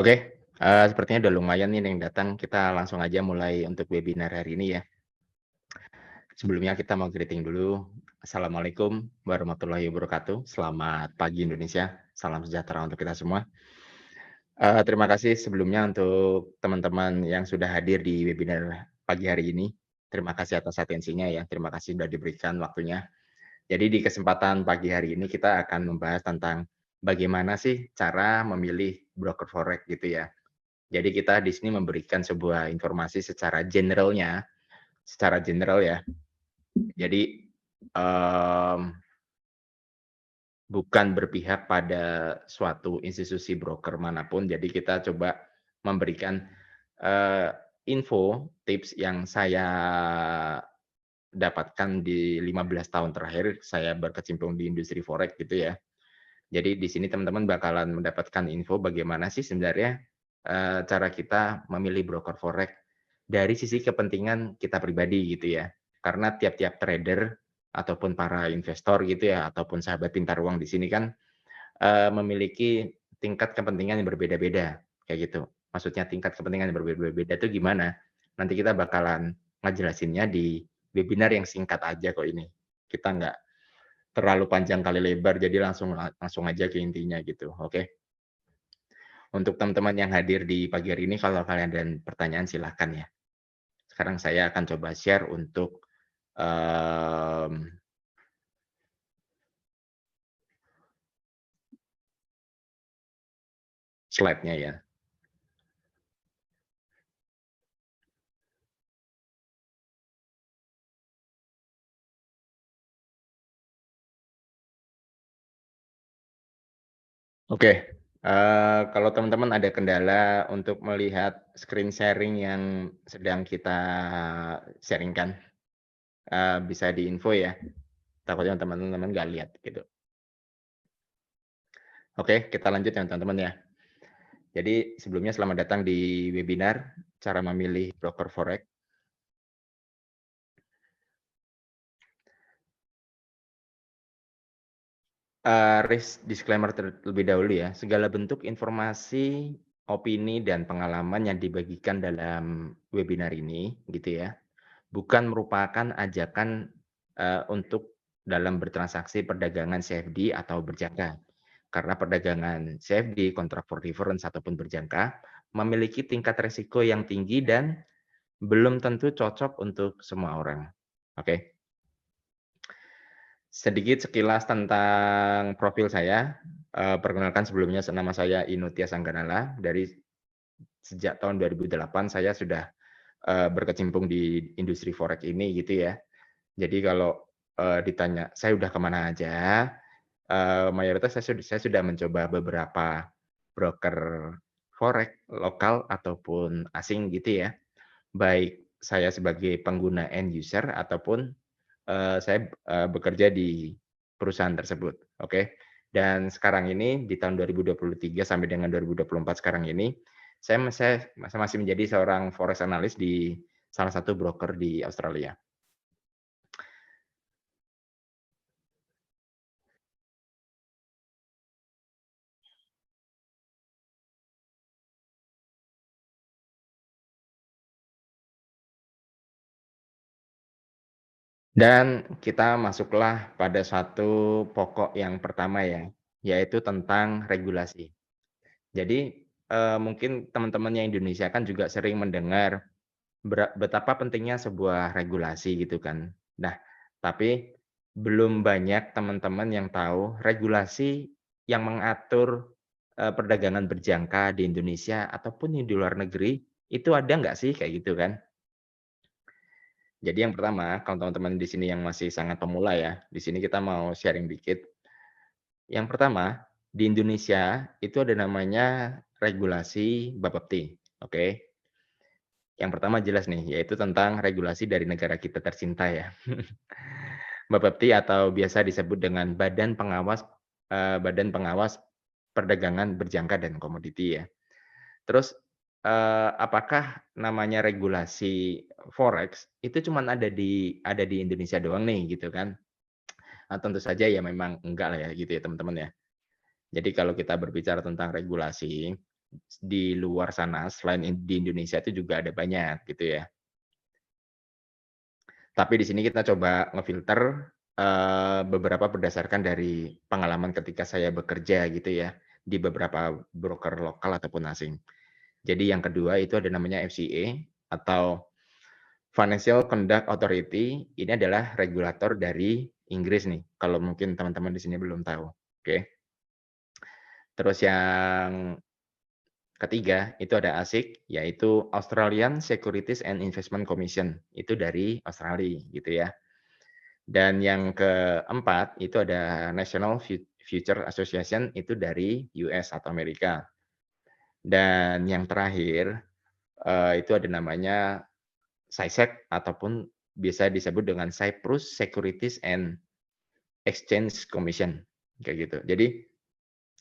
Oke, sepertinya udah lumayan nih yang datang, kita langsung aja mulai untuk webinar hari ini ya. Sebelumnya kita mau greeting dulu. Assalamualaikum warahmatullahi wabarakatuh. Selamat pagi Indonesia, salam sejahtera untuk kita semua. Terima kasih sebelumnya untuk teman-teman yang sudah hadir di webinar pagi hari ini. Terima kasih atas atensinya ya, terima kasih sudah diberikan waktunya. Jadi di kesempatan pagi hari ini kita akan membahas tentang bagaimana sih cara memilih broker forex gitu ya. Jadi kita di sini memberikan sebuah informasi secara general ya. Jadi, bukan berpihak pada suatu institusi broker manapun, jadi kita coba memberikan, eee, info, tips yang saya dapatkan di 15 tahun terakhir saya berkecimpung di industri forex gitu ya. Jadi di sini teman-teman bakalan mendapatkan info bagaimana sih sebenarnya, cara kita memilih broker forex dari sisi kepentingan kita pribadi gitu ya. Karena tiap-tiap trader ataupun para investor gitu ya, ataupun sahabat pintar uang di sini kan, memiliki tingkat kepentingan yang berbeda-beda, kayak gitu. Maksudnya tingkat kepentingan yang berbeda-beda itu gimana? Nanti kita bakalan ngejelasinnya di webinar yang singkat aja kok ini. Kita nggak terlalu panjang kali lebar, jadi langsung aja ke intinya gitu, oke. Untuk teman-teman yang hadir di pagi hari ini kalau kalian ada pertanyaan silahkan ya. Sekarang saya akan coba share untuk, mmm, slide-nya ya. Oke, kalau teman-teman ada kendala untuk melihat screen sharing yang sedang kita sharing-kan, bisa diinfo ya, takutnya teman-teman nggak lihat gitu. Oke, kita lanjut ya teman-teman ya. Jadi sebelumnya selamat datang di webinar cara memilih broker forex. Disclaimer terlebih dahulu ya, segala bentuk informasi, opini, dan pengalaman yang dibagikan dalam webinar ini gitu ya, bukan merupakan ajakan, untuk dalam bertransaksi perdagangan CFD atau berjangka. Karena perdagangan CFD, kontrak for difference ataupun berjangka, memiliki tingkat resiko yang tinggi dan belum tentu cocok untuk semua orang. Oke. Sedikit sekilas tentang profil saya, perkenalkan sebelumnya nama saya Inutia Sangganala, dari sejak tahun 2008 saya sudah, berkecimpung di industri forex ini gitu ya. Jadi kalau, ditanya saya udah kemana aja, mayoritas saya sudah mencoba beberapa broker forex lokal ataupun asing gitu ya, baik saya sebagai pengguna end user ataupun saya, bekerja di perusahaan tersebut, oke. Dan sekarang ini di tahun 2023 sampai dengan 2024 sekarang ini, saya masih menjadi seorang forex analyst di salah satu broker di Australia. Dan kita masuklah pada satu pokok yang pertama ya, yaitu tentang regulasi. Jadi, mungkin teman-teman yang Indonesia kan juga sering mendengar betapa pentingnya sebuah regulasi gitu kan. Nah, tapi belum banyak teman-teman yang tahu regulasi yang mengatur, perdagangan berjangka di Indonesia ataupun yang di luar negeri, itu ada nggak sih kayak gitu kan. Jadi yang pertama, kalau teman-teman di sini yang masih sangat pemula ya, di sini kita mau sharing dikit. Yang pertama, di Indonesia itu ada namanya regulasi Bapepti, oke. Yang pertama jelas nih, yaitu tentang regulasi dari negara kita tercinta ya. Bapepti atau biasa disebut dengan Badan Pengawas Perdagangan Berjangka dan Komoditi ya. Terus, apakah namanya regulasi forex itu cuman ada di Indonesia doang nih gitu kan? Tentu saja ya memang enggak lah ya gitu ya teman-teman ya. Jadi kalau kita berbicara tentang regulasi, di luar sana selain di Indonesia itu juga ada banyak gitu ya. Tapi di sini kita coba ngefilter, beberapa berdasarkan dari pengalaman ketika saya bekerja gitu ya, di beberapa broker lokal ataupun asing. Jadi yang kedua itu ada namanya FCA atau Financial Conduct Authority, ini adalah regulator dari Inggris nih, kalau mungkin teman-teman di sini belum tahu, oke. Terus yang ketiga itu ada ASIC, yaitu Australian Securities and Investment Commission, itu dari Australia gitu ya. Dan yang keempat itu ada National Future Association, itu dari US atau Amerika. Dan yang terakhir, itu ada namanya CySEC ataupun biasa disebut dengan Cyprus Securities and Exchange Commission, kayak gitu. Jadi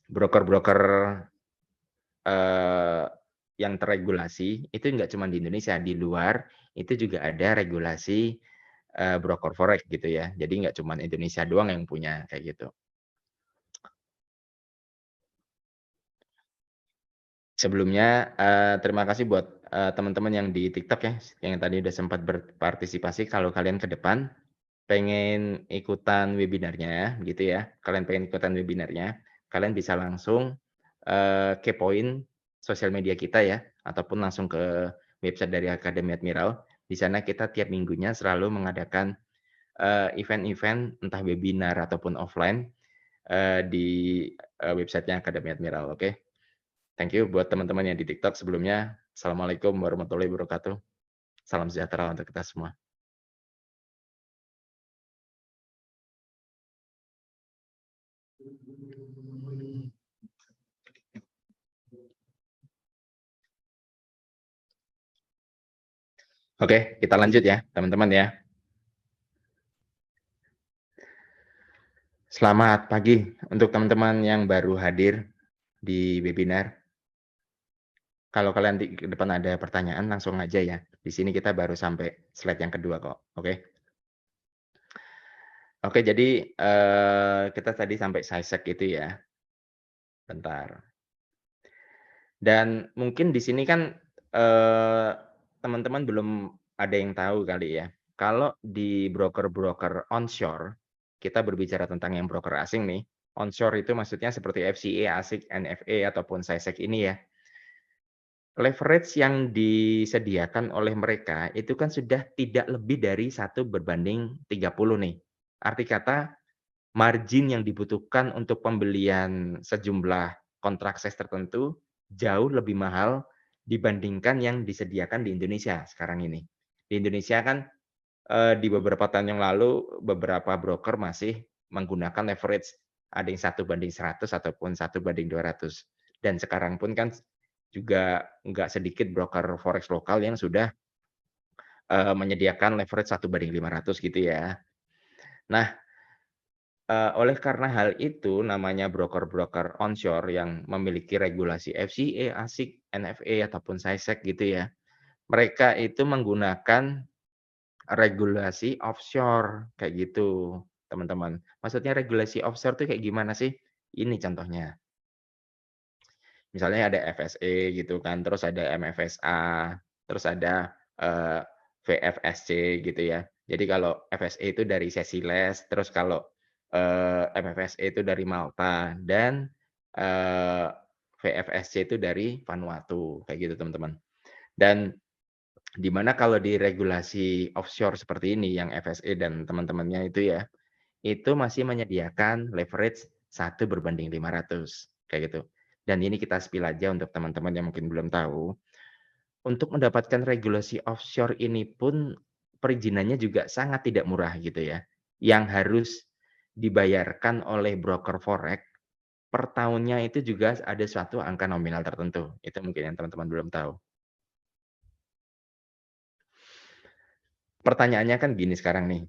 broker-broker, eee, yang terregulasi itu nggak cuma di Indonesia, di luar itu juga ada regulasi, broker forex gitu ya. Jadi nggak cuma Indonesia doang yang punya, kayak gitu. Sebelumnya, terima kasih buat, teman-teman yang di TikTok ya, yang tadi udah sempat berpartisipasi. Kalau kalian ke depan pengen ikutan webinarnya gitu ya, kalian pengen ikutan webinarnya, kalian bisa langsung, kepoin sosial media kita ya, ataupun langsung ke website dari Akademi Admiral. Di sana kita tiap minggunya selalu mengadakan, event-event entah webinar ataupun offline, di, website-nya Akademi Admiral, oke. Thank you buat teman-teman yang di TikTok sebelumnya. Assalamualaikum warahmatullahi wabarakatuh. Salam sejahtera untuk kita semua. Oke, kita lanjut ya, teman-teman ya. Selamat pagi untuk teman-teman yang baru hadir di webinar. Kalau kalian di depan ada pertanyaan langsung aja ya. Di sini kita baru sampai slide yang kedua kok, oke. Oke, jadi, kita tadi sampai SciSec itu ya, bentar. Dan mungkin di sini kan, eee, teman-teman belum ada yang tahu kali ya, kalau di broker-broker onshore, kita berbicara tentang yang broker asing nih, onshore itu maksudnya seperti FCA, ASIC, NFA, ataupun SISEC ini ya. Leverage yang disediakan oleh mereka itu kan sudah tidak lebih dari 1/30 nih. Arti kata, margin yang dibutuhkan untuk pembelian sejumlah kontrak sales tertentu jauh lebih mahal dibandingkan yang disediakan di Indonesia sekarang ini. Di Indonesia kan, di beberapa tahun yang lalu beberapa broker masih menggunakan leverage, ada yang 1/100 ataupun 1/200. Dan sekarang pun kan juga nggak sedikit broker forex lokal yang sudah, menyediakan leverage 1/500 gitu ya. Nah, oleh karena hal itu, namanya broker-broker onshore yang memiliki regulasi FCA, ASIC, NFA, ataupun SISEC gitu ya, mereka itu menggunakan regulasi offshore, kayak gitu, teman-teman. Maksudnya regulasi offshore tuh kayak gimana sih? Ini contohnya, misalnya ada FSA gitu kan, terus ada MFSA, terus ada, VFSC gitu ya. Jadi kalau FSA itu dari Seychelles, terus kalau, MFSA itu dari Malta, dan, eee, VFSC itu dari Vanuatu, kayak gitu teman-teman. Dan di mana kalau di regulasi offshore seperti ini yang FSA dan teman-temannya itu ya, itu masih menyediakan leverage 1/500 kayak gitu. Dan ini kita spill aja untuk teman-teman yang mungkin belum tahu, untuk mendapatkan regulasi offshore ini pun perizinannya juga sangat tidak murah gitu ya, yang harus dibayarkan oleh broker forex per tahunnya itu juga ada suatu angka nominal tertentu, itu mungkin yang teman-teman belum tahu. Pertanyaannya kan gini sekarang nih,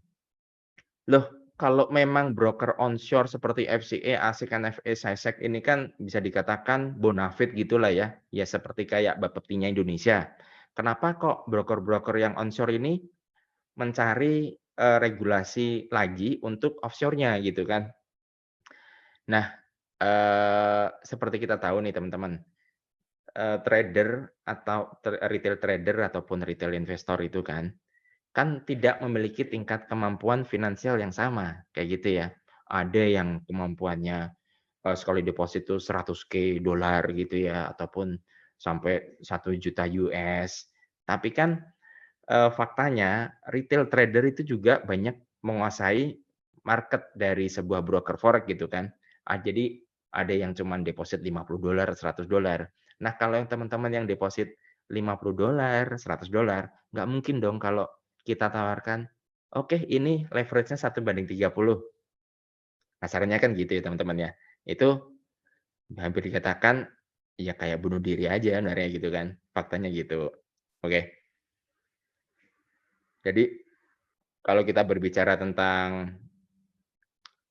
loh, kalau memang broker onshore seperti FCA, ASIC, NFA, SISEC ini kan bisa dikatakan bonafit gitulah ya, ya seperti kayak Bapeptinya Indonesia. Kenapa kok broker-broker yang onshore ini mencari, regulasi lagi untuk offshore-nya gitu kan? Nah, seperti kita tahu nih teman-teman, trader atau retail trader ataupun retail investor itu kan tidak memiliki tingkat kemampuan finansial yang sama, kayak gitu ya. Ada yang kemampuannya, sekali deposit tuh 100K dolar gitu ya, ataupun sampai 1 juta US. Tapi kan, faktanya retail trader itu juga banyak menguasai market dari sebuah broker forex gitu kan. Jadi ada yang cuman deposit 50 dolar, 100 dolar. Nah, kalau yang teman-teman yang deposit 50 dolar, 100 dolar, nggak mungkin dong kalau kita tawarkan, "Oke, ini leverage-nya 1/30." Kasarnya kan gitu ya teman-teman ya. Itu hampir dikatakan, ya kayak bunuh diri aja sebenarnya gitu kan, faktanya gitu. Oke, jadi kalau kita berbicara tentang,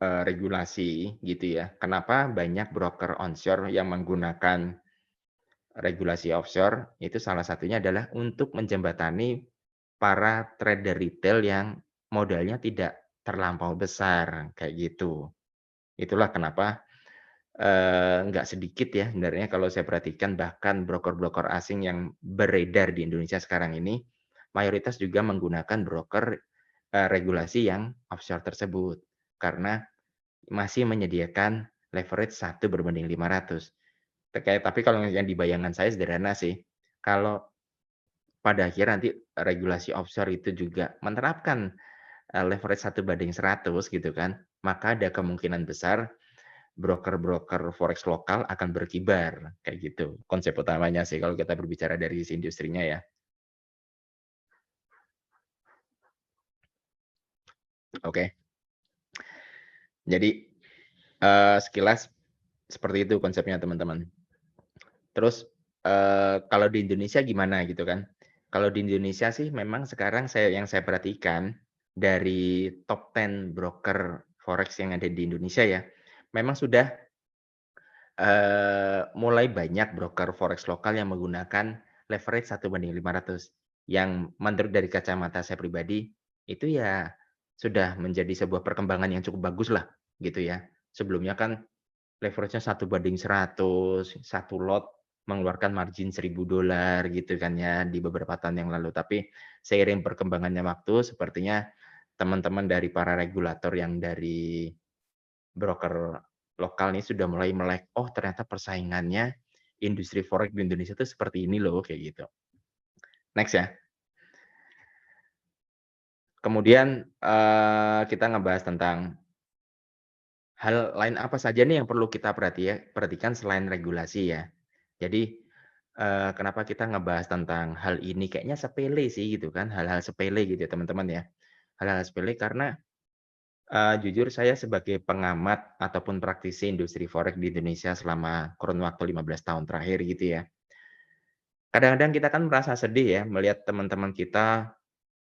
regulasi gitu ya, kenapa banyak broker onshore yang menggunakan regulasi offshore, itu salah satunya adalah untuk menjembatani para trader retail yang modalnya tidak terlampau besar, kayak gitu. Itulah kenapa, nggak sedikit ya sebenarnya kalau saya perhatikan bahkan broker-broker asing yang beredar di Indonesia sekarang ini, mayoritas juga menggunakan broker, regulasi yang offshore tersebut. Karena masih menyediakan leverage 1/500. Tapi kalau yang di bayangan saya sederhana sih, kalau pada akhirnya nanti regulasi offshore itu juga menerapkan, leverage 1/100 gitu kan, maka ada kemungkinan besar broker-broker forex lokal akan berkibar, kayak gitu. Konsep utamanya sih kalau kita berbicara dari sisi industrinya ya. Oke. Jadi, sekilas seperti itu konsepnya teman-teman. Terus, kalau di Indonesia gimana gitu kan. Kalau di Indonesia sih memang sekarang yang saya perhatikan dari top 10 broker forex yang ada di Indonesia ya, memang sudah, mulai banyak broker forex lokal yang menggunakan leverage 1/500. Yang menurut dari kacamata saya pribadi, itu ya sudah menjadi sebuah perkembangan yang cukup bagus lah gitu ya. Sebelumnya kan leverage-nya 1/100, satu lot mengeluarkan margin 1.000 dolar gitu kan ya di beberapa tahun yang lalu. Tapi seiring perkembangannya waktu sepertinya teman-teman dari para regulator yang dari broker lokal nih sudah mulai melek, "Oh ternyata persaingannya industri forex di Indonesia tuh seperti ini loh," kayak gitu. Next ya. Kemudian, kita ngebahas tentang hal lain apa saja nih yang perlu kita perhatikan selain regulasi ya. Jadi, kenapa kita ngebahas tentang hal ini, kayaknya sepele sih gitu kan, hal-hal sepele gitu ya teman-teman ya. Hal-hal sepele karena, jujur saya sebagai pengamat ataupun praktisi industri forex di Indonesia selama kurun waktu 15 tahun terakhir gitu ya. Kadang-kadang kita kan merasa sedih ya melihat teman-teman kita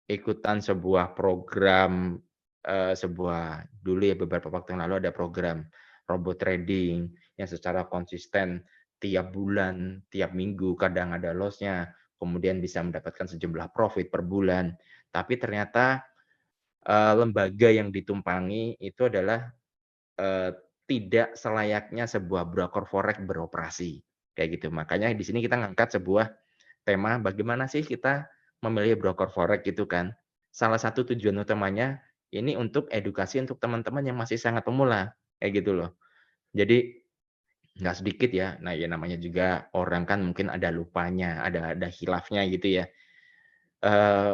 ikutan sebuah program, dulu ya beberapa waktu yang lalu ada program robot trading yang secara konsisten tiap bulan, tiap minggu, kadang ada loss-nya, kemudian bisa mendapatkan sejumlah profit per bulan. Tapi ternyata, lembaga yang ditumpangi itu adalah, eee, tidak selayaknya sebuah broker forex beroperasi, kayak gitu. Makanya di sini kita ngangkat sebuah tema bagaimana sih kita memilih broker forex gitu kan. Salah satu tujuan utamanya ini untuk edukasi untuk teman-teman yang masih sangat pemula, kayak gitu loh. Jadi nggak sedikit ya, nah ya namanya juga orang kan mungkin ada lupanya, ada khilafnya gitu ya. Eee,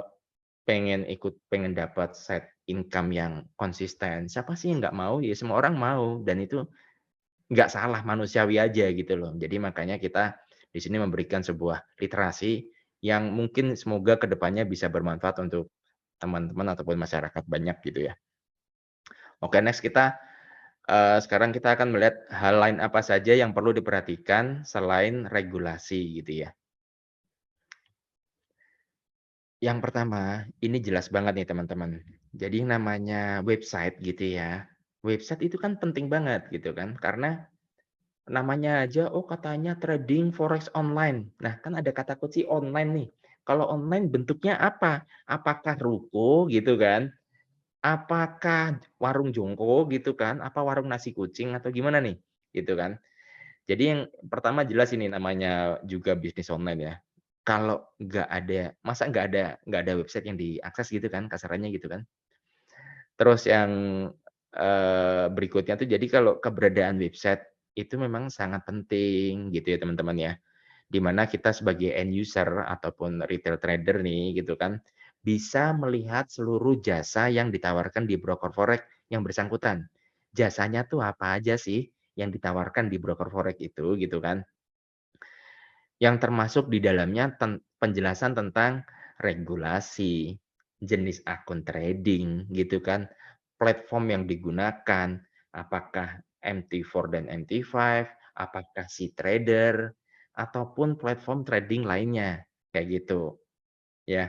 pengen dapat set income yang konsisten, siapa sih yang nggak mau? Ya semua orang mau dan itu nggak salah, manusiawi aja gitu loh. Jadi makanya kita di sini memberikan sebuah literasi yang mungkin semoga ke depannya bisa bermanfaat untuk teman-teman ataupun masyarakat banyak gitu ya. Oke next kita, sekarang kita akan melihat hal lain apa saja yang perlu diperhatikan selain regulasi gitu ya. Yang pertama, ini jelas banget nih teman-teman. Jadi namanya website gitu ya, website itu kan penting banget gitu kan, karena namanya aja, oh katanya trading forex online. Nah, kan ada kata kunci online nih. Kalau online bentuknya apa? Apakah ruko gitu kan? Apakah warung jongko gitu kan? Apa warung nasi kucing atau gimana nih? Gitu kan. Jadi yang pertama jelas ini namanya juga bisnis online ya. Kalau nggak ada masa nggak ada website yang diakses gitu kan, kasarannya gitu kan. Terus yang, berikutnya tuh jadi kalau keberadaan website itu memang sangat penting gitu ya teman-teman ya. Di mana kita sebagai end user ataupun retail trader nih gitu kan, bisa melihat seluruh jasa yang ditawarkan di broker forex yang bersangkutan. Jasanya tuh apa aja sih yang ditawarkan di broker forex itu gitu kan. Yang termasuk di dalamnya penjelasan tentang regulasi, jenis akun trading gitu kan, platform yang digunakan, apakah MT4 dan MT5, apakah cTrader, ataupun platform trading lainnya, kayak gitu, ya.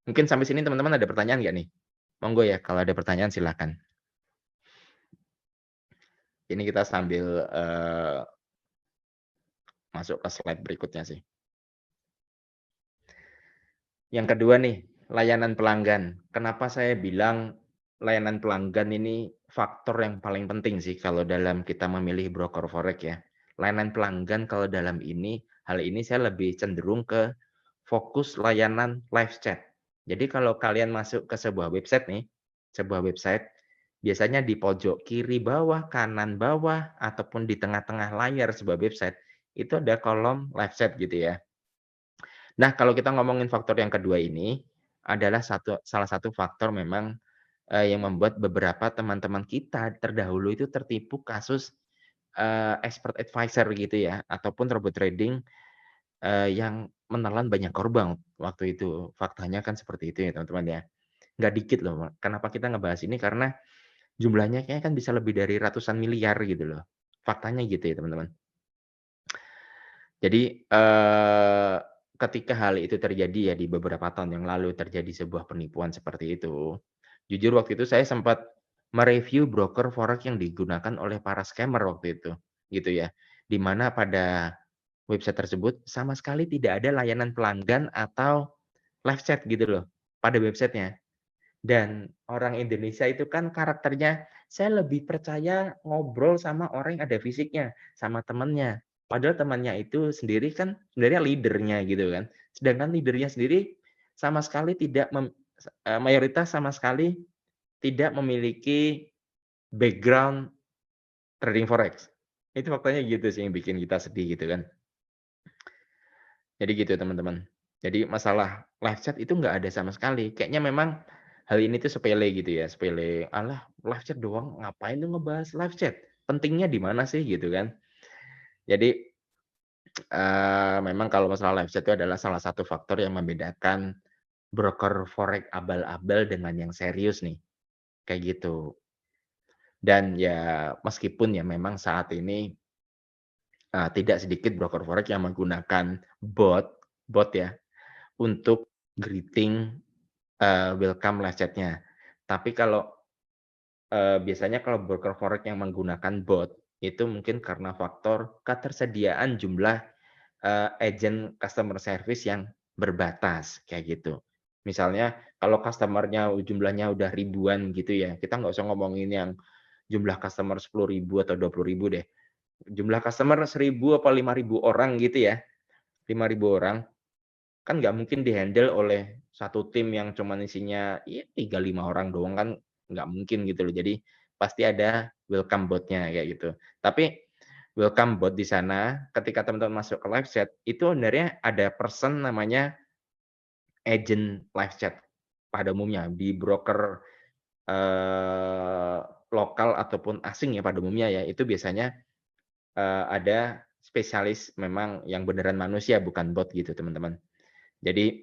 Mungkin sampai sini teman-teman ada pertanyaan nggak nih? Monggo ya kalau ada pertanyaan silakan. Ini kita sambil, masuk ke slide berikutnya sih. Yang kedua nih, layanan pelanggan. Kenapa saya bilang layanan pelanggan ini faktor yang paling penting sih kalau dalam kita memilih broker forex ya. Layanan pelanggan kalau dalam ini, hal ini saya lebih cenderung ke fokus layanan live chat. Jadi kalau kalian masuk ke sebuah website, biasanya di pojok kiri bawah, kanan bawah, ataupun di tengah-tengah layar sebuah website, itu ada kolom live chat gitu ya. Nah, kalau kita ngomongin faktor yang kedua ini, adalah salah satu faktor memang, yang membuat beberapa teman-teman kita terdahulu itu tertipu kasus, expert advisor gitu ya, ataupun robot trading, yang menelan banyak korban waktu itu. Faktanya kan seperti itu ya teman-teman ya. Nggak dikit loh, kenapa kita ngebahas ini, karena jumlahnya kayaknya kan bisa lebih dari ratusan miliar gitu loh. Faktanya gitu ya teman-teman. Jadi, ketika hal itu terjadi ya di beberapa tahun yang lalu terjadi sebuah penipuan seperti itu, jujur waktu itu saya sempat mereview broker forex yang digunakan oleh para scammer waktu itu, gitu ya. Di mana pada website tersebut sama sekali tidak ada layanan pelanggan atau live chat gitu loh, pada websitenya. Dan orang Indonesia itu kan karakternya, saya lebih percaya ngobrol sama orang yang ada fisiknya, sama temennya. Padahal temannya itu sendiri kan sebenarnya leader-nya gitu kan. Sedangkan leader-nya sendiri sama sekali tidak mayoritas sama sekali tidak memiliki background trading forex. Itu faktanya gitu sih yang bikin kita sedih gitu kan. Jadi gitu teman-teman. Jadi masalah live chat itu nggak ada sama sekali. Kayaknya memang hal ini tuh sepele gitu ya, sepele. "Alah live chat doang, ngapain tuh ngebahas live chat? Pentingnya di mana sih?" Gitu kan. Jadi, memang kalau masalah live chat itu adalah salah satu faktor yang membedakan broker forex abal-abal dengan yang serius nih, kayak gitu. Dan ya meskipun ya memang saat ini, tidak sedikit broker forex yang menggunakan bot ya, untuk greeting, welcome live chat-nya. Tapi kalau, biasanya kalau broker forex yang menggunakan bot, itu mungkin karena faktor ketersediaan jumlah, agen customer service yang berbatas, kayak gitu. Misalnya kalau customer-nya jumlahnya udah ribuan gitu ya, kita nggak usah ngomongin yang jumlah customer 10.000 atau 20.000 deh. Jumlah customer 1.000 apa 5.000 orang gitu ya, 5.000 orang, kan nggak mungkin di-handle oleh satu tim yang cuman isinya ya 3, 5 orang doang kan nggak mungkin gitu loh. Jadi pasti ada welcome bot-nya kayak gitu. Tapi welcome bot di sana ketika teman-teman masuk ke live chat, itu sebenarnya ada person namanya agent live chat pada umumnya di broker, eee, lokal ataupun asing ya pada umumnya ya, itu biasanya, ada spesialis memang yang beneran manusia bukan bot gitu teman-teman. Jadi,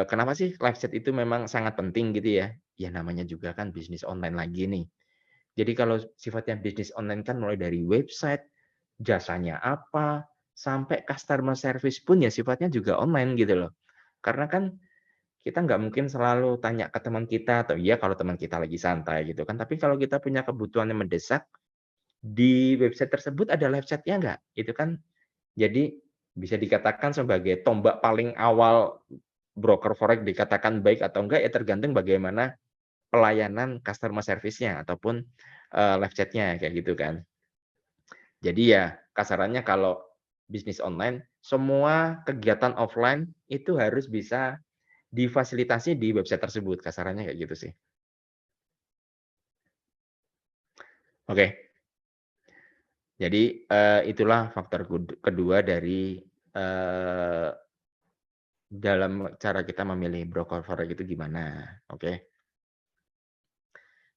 kenapa sih live chat itu memang sangat penting gitu ya? Ya namanya juga kan bisnis online lagi nih. Jadi kalau sifatnya bisnis online kan mulai dari website, jasanya apa, sampai customer service pun ya sifatnya juga online gitu loh. Karena kan kita nggak mungkin selalu tanya ke teman kita atau iya kalau teman kita lagi santai gitu kan, tapi kalau kita punya kebutuhan yang mendesak, di website tersebut ada live chat-nya nggak? Itu kan jadi bisa dikatakan sebagai tombak paling awal broker forex dikatakan baik atau enggak ya tergantung bagaimana pelayanan customer service-nya ataupun, live chat-nya kayak gitu kan. Jadi ya kasarannya kalau bisnis online, semua kegiatan offline itu harus bisa difasilitasi di website tersebut, kasarannya kayak gitu sih. Oke, jadi, itulah faktor kedua dari, eee, dalam cara kita memilih broker forex itu gimana, oke.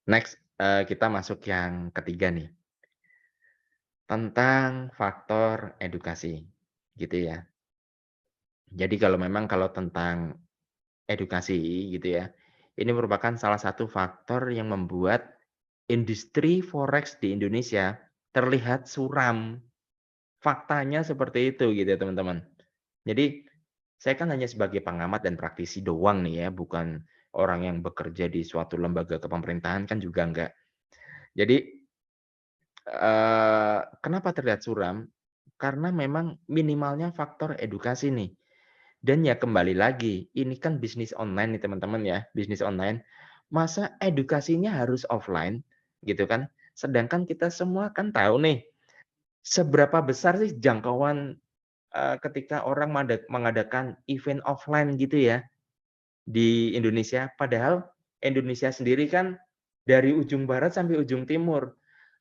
Next, kita masuk yang ketiga nih, tentang faktor edukasi, gitu ya. Jadi kalau tentang edukasi gitu ya, ini merupakan salah satu faktor yang membuat industri forex di Indonesia terlihat suram. Faktanya seperti itu gitu ya teman-teman. Jadi, saya kan hanya sebagai pengamat dan praktisi doang nih ya, bukan orang yang bekerja di suatu lembaga kepemerintahan kan juga enggak. Jadi, kenapa terlihat suram? Karena memang minimalnya faktor edukasi nih. Dan ya kembali lagi, ini kan bisnis online nih teman-teman ya, bisnis online. Masa edukasinya harus offline gitu kan? Sedangkan kita semua kan tahu nih, seberapa besar sih jangkauan, ketika orang mengadakan event offline gitu ya, di Indonesia. Padahal Indonesia sendiri kan dari ujung barat sampai ujung timur.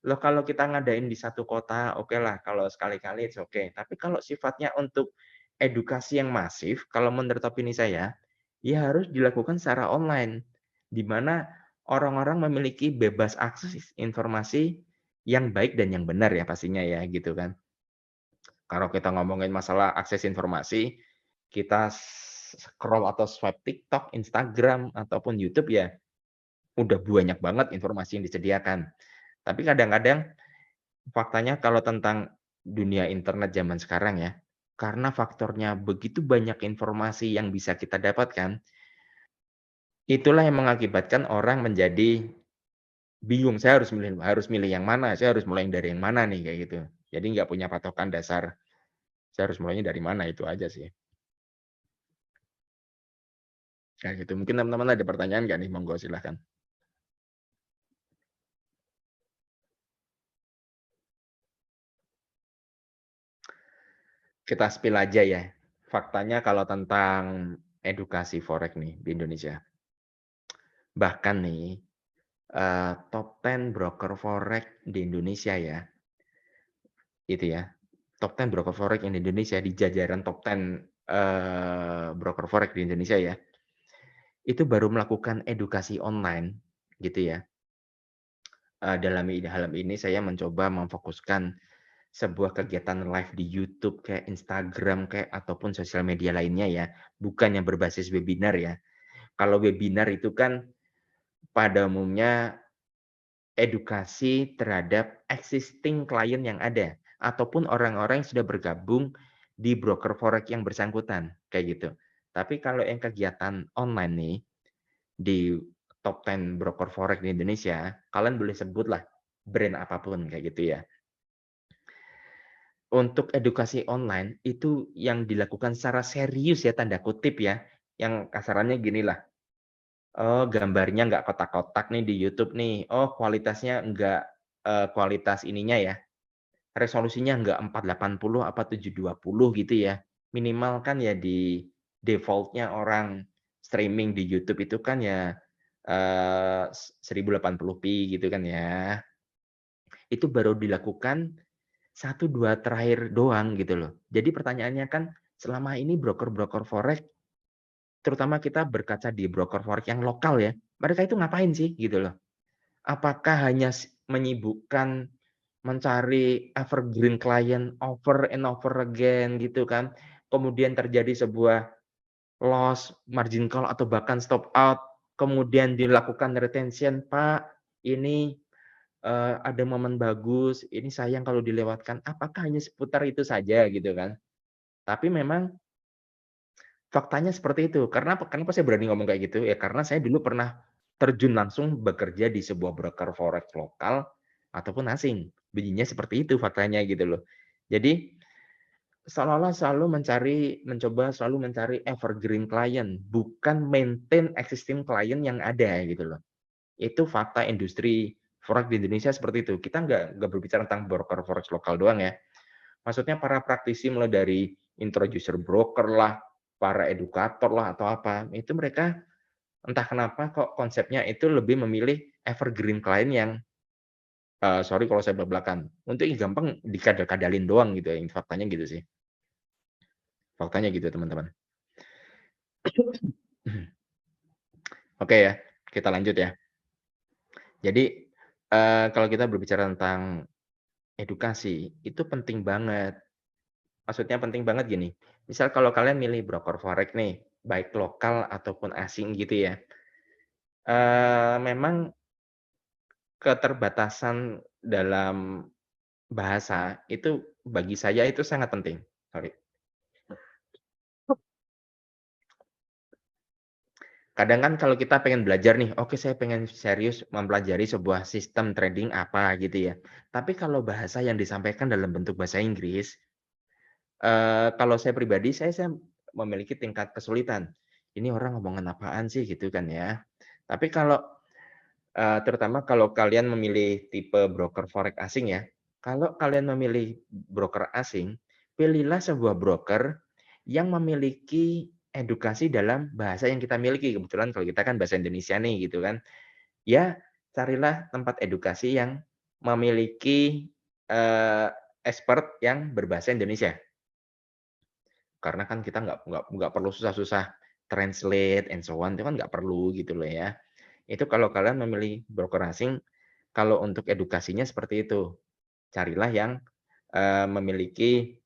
Loh kalau kita ngadain di satu kota, okelah kalau sekali-kali it's okay. Tapi kalau sifatnya untuk edukasi yang masif, kalau menurut opini saya, ya harus dilakukan secara online. Di mana orang-orang memiliki bebas akses informasi yang baik dan yang benar ya pastinya ya, gitu kan. Kalau kita ngomongin masalah akses informasi, kita scroll atau swipe TikTok, Instagram, ataupun YouTube ya, udah banyak banget informasi yang disediakan. Tapi kadang-kadang faktanya kalau tentang dunia internet zaman sekarang ya, karena faktornya begitu banyak informasi yang bisa kita dapatkan, itulah yang mengakibatkan orang menjadi bingung, saya harus milih yang mana, saya harus mulai dari yang mana nih, kayak gitu. Jadi nggak punya patokan dasar, saya harus mulainya dari mana, itu aja sih. Kayak gitu. Mungkin teman-teman ada pertanyaan nggak nih? Monggo silahkan. Kita spill aja ya. Faktanya kalau tentang edukasi forex nih di Indonesia. Bahkan nih, top 10 broker forex di Indonesia ya, itu ya, top 10 broker forex in Indonesia di jajaran top 10, broker forex di Indonesia ya, itu baru melakukan edukasi online gitu ya. Dalam ini saya mencoba memfokuskan sebuah kegiatan live di YouTube kayak Instagram kayak ataupun sosial media lainnya ya, bukan yang berbasis webinar ya. Kalau webinar itu kan pada umumnya edukasi terhadap existing klien yang ada, ataupun orang-orang yang sudah bergabung di broker forex yang bersangkutan, kayak gitu. Tapi kalau yang kegiatan online nih, di top 10 broker forex di Indonesia, kalian boleh sebutlah brand apapun kayak gitu ya. Untuk edukasi online, itu yang dilakukan secara serius ya, tanda kutip ya, yang kasarannya ginilah, oh gambarnya nggak kotak-kotak nih di YouTube nih, oh kualitasnya nggak, kualitas ininya ya, resolusinya nggak 480 apa 720 gitu ya. Minimal kan ya di default-nya orang streaming di YouTube itu kan ya, 1080p gitu kan ya. Itu baru dilakukan satu 2 terakhir doang gitu loh. Jadi pertanyaannya kan selama ini broker-broker forex, terutama kita berkaca di broker forex yang lokal ya, mereka itu ngapain sih gitu loh. Apakah hanya menyibukkan mencari evergreen client over and over again gitu kan, kemudian terjadi sebuah loss, margin call atau bahkan stop out, kemudian dilakukan retention, "Pak, ini ada momen bagus, ini sayang kalau dilewatkan." Apakah hanya seputar itu saja gitu kan? Tapi memang faktanya seperti itu. Kenapa saya berani ngomong kayak gitu, ya karena saya dulu pernah terjun langsung bekerja di sebuah broker forex lokal ataupun asing. Bunyinya seperti itu faktanya gitu loh. Jadi seolah-olah mencoba selalu mencari evergreen client, bukan maintain existing client yang ada gitu loh. Itu fakta industri Forex di Indonesia seperti itu. Kita nggak berbicara tentang broker forex lokal doang ya. Maksudnya para praktisi mulai dari introducer broker lah, para edukator lah atau apa, itu mereka entah kenapa kok konsepnya itu lebih memilih evergreen klien yang, sorry kalau saya blak-blakan, untuk yang gampang dikadal-kadalin doang gitu ya, faktanya gitu sih. Faktanya gitu teman-teman. Oke ya, kita lanjut ya. Jadi, kalau kita berbicara tentang edukasi, itu penting banget. Maksudnya penting banget gini, misal kalau kalian milih broker forex nih, baik lokal ataupun asing gitu ya, memang keterbatasan dalam bahasa itu bagi saya itu sangat penting. Sorry. Kadang kan kalau kita pengen belajar nih, oke saya pengen serius mempelajari sebuah sistem trading apa gitu ya. Tapi kalau bahasa yang disampaikan dalam bentuk bahasa Inggris, kalau saya pribadi, saya memiliki tingkat kesulitan. Ini orang ngomongin apaan sih gitu kan ya. Tapi kalau, terutama kalau kalian memilih tipe broker forex asing ya, kalau kalian memilih broker asing, pilihlah sebuah broker yang memiliki edukasi dalam bahasa yang kita miliki. Kebetulan kalau kita kan bahasa Indonesia nih gitu kan. Ya carilah tempat edukasi yang memiliki, eee, expert yang berbahasa Indonesia. Karena kan kita nggak perlu susah-susah translate and so on, itu kan nggak perlu gitu loh ya. Itu kalau kalian memilih broker asing, kalau untuk edukasinya seperti itu. Carilah yang, memiliki,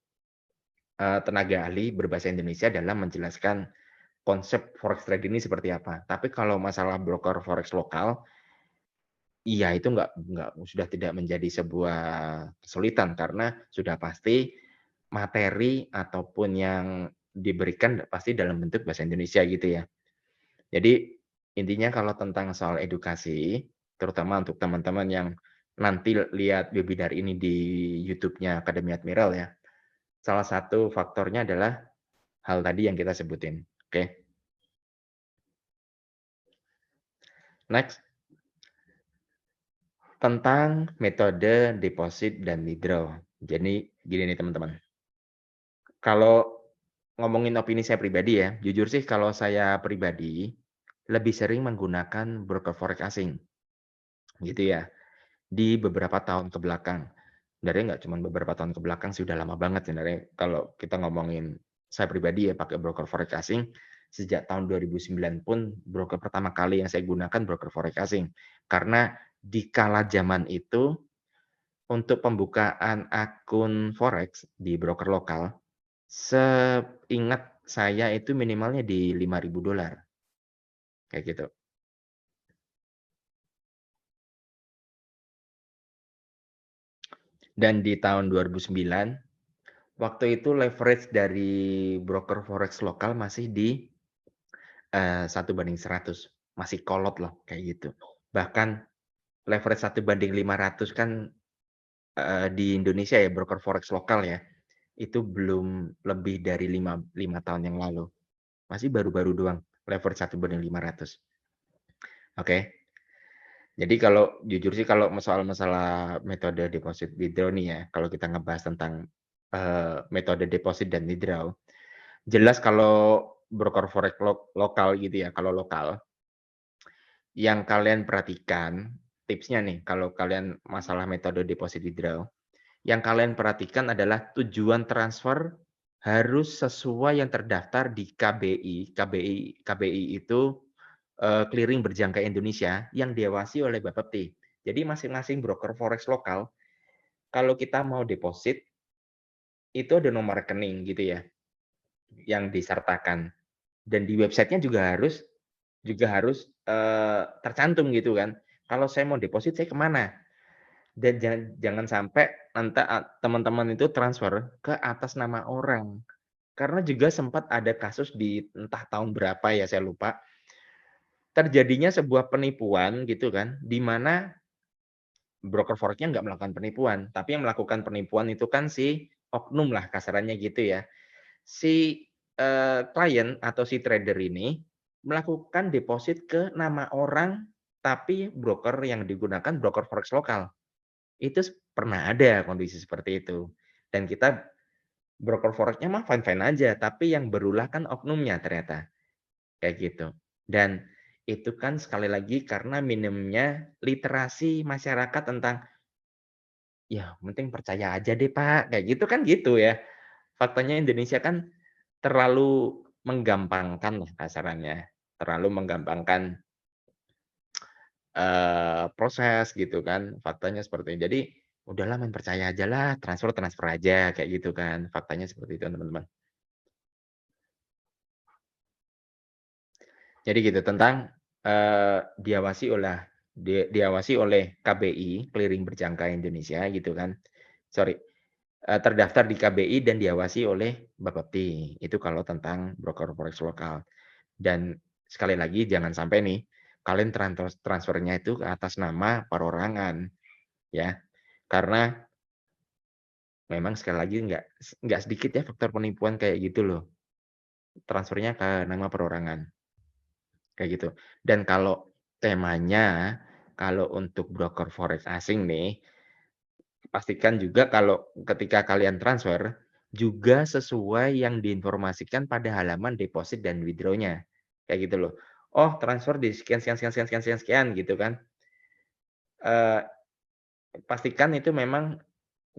tenaga ahli berbahasa Indonesia dalam menjelaskan konsep forex trading ini seperti apa. Tapi kalau masalah broker forex lokal, iya itu nggak sudah tidak menjadi sebuah kesulitan karena sudah pasti materi ataupun yang diberikan pasti dalam bentuk bahasa Indonesia gitu ya. Jadi intinya kalau tentang soal edukasi, terutama untuk teman-teman yang nanti lihat webinar ini di YouTube-nya Akademi Admiral ya, salah satu faktornya adalah hal tadi yang kita sebutin. Oke, next, tentang metode deposit dan withdraw. Jadi gini nih teman-teman, kalau ngomongin opini saya pribadi ya, jujur sih kalau saya pribadi, lebih sering menggunakan broker forex asing, gitu ya, di beberapa tahun ke belakang. Sebenarnya nggak cuma beberapa tahun ke belakang sih, udah lama banget sebenarnya kalau kita ngomongin saya pribadi ya pakai broker forex asing, sejak tahun 2009 pun broker pertama kali yang saya gunakan broker forex asing. Karena di kala zaman itu, untuk pembukaan akun forex di broker lokal, seingat saya itu minimalnya di $5.000, kayak gitu. Dan di tahun 2009, waktu itu leverage dari broker forex lokal masih di 1/100, masih kolot loh, kayak gitu. Bahkan leverage 1/500 kan, di Indonesia ya, broker forex lokal ya, itu belum lebih dari 5 tahun yang lalu. Masih baru-baru doang, leverage 1/500. Oke. Jadi kalau jujur sih kalau soal masalah metode deposit withdraw nih ya, kalau kita ngebahas tentang, metode deposit dan withdraw, jelas kalau broker forex lokal gitu ya, kalau lokal, yang kalian perhatikan, tipsnya nih kalau kalian masalah metode deposit withdraw, yang kalian perhatikan adalah tujuan transfer harus sesuai yang terdaftar di KBI. KBI itu, clearing berjangka Indonesia yang diawasi oleh Bapepti. Jadi masing-masing broker forex lokal, kalau kita mau deposit, itu ada nomor rekening gitu ya, yang disertakan. Dan di website-nya juga harus, tercantum gitu kan. Kalau saya mau deposit saya kemana? Dan jangan sampai nanti teman-teman itu transfer ke atas nama orang. Karena juga sempat ada kasus di entah tahun berapa ya saya lupa, terjadinya sebuah penipuan gitu kan, di mana broker forex-nya nggak melakukan penipuan, tapi yang melakukan penipuan itu kan si oknum lah kasarannya gitu ya. Si, klien atau si trader ini melakukan deposit ke nama orang tapi broker yang digunakan broker forex lokal. Itu pernah ada kondisi seperti itu. Dan kita broker forex-nya mah fine-fine aja, tapi yang berulah kan oknumnya ternyata, kayak gitu. Dan itu kan sekali lagi karena minimnya literasi masyarakat tentang, "Ya penting percaya aja deh Pak," kayak gitu kan gitu ya. Faktanya Indonesia kan terlalu menggampangkan lah kasarannya, terlalu menggampangkan, proses gitu kan, faktanya seperti ini. Jadi, udahlah main percaya ajalah, transfer-transfer aja, kayak gitu kan, faktanya seperti itu teman-teman. Jadi gitu tentang, diawasi oleh KBI, Clearing Berjangka Indonesia gitu kan, sorry, terdaftar di KBI dan diawasi oleh Bapepti, itu kalau tentang broker forex lokal. Dan sekali lagi jangan sampai nih, kalian transfernya itu ke atas nama perorangan ya, karena memang sekali lagi nggak sedikit ya faktor penipuan kayak gitu loh, transfernya ke nama perorangan, kayak gitu. Dan kalau temanya, kalau untuk broker forex asing nih, pastikan juga kalau ketika kalian transfer, juga sesuai yang diinformasikan pada halaman deposit dan withdraw-nya, kayak gitu loh. Oh transfer di sekian sekian sekian sekian sekian sekian sekian gitu kan, eee, pastikan itu memang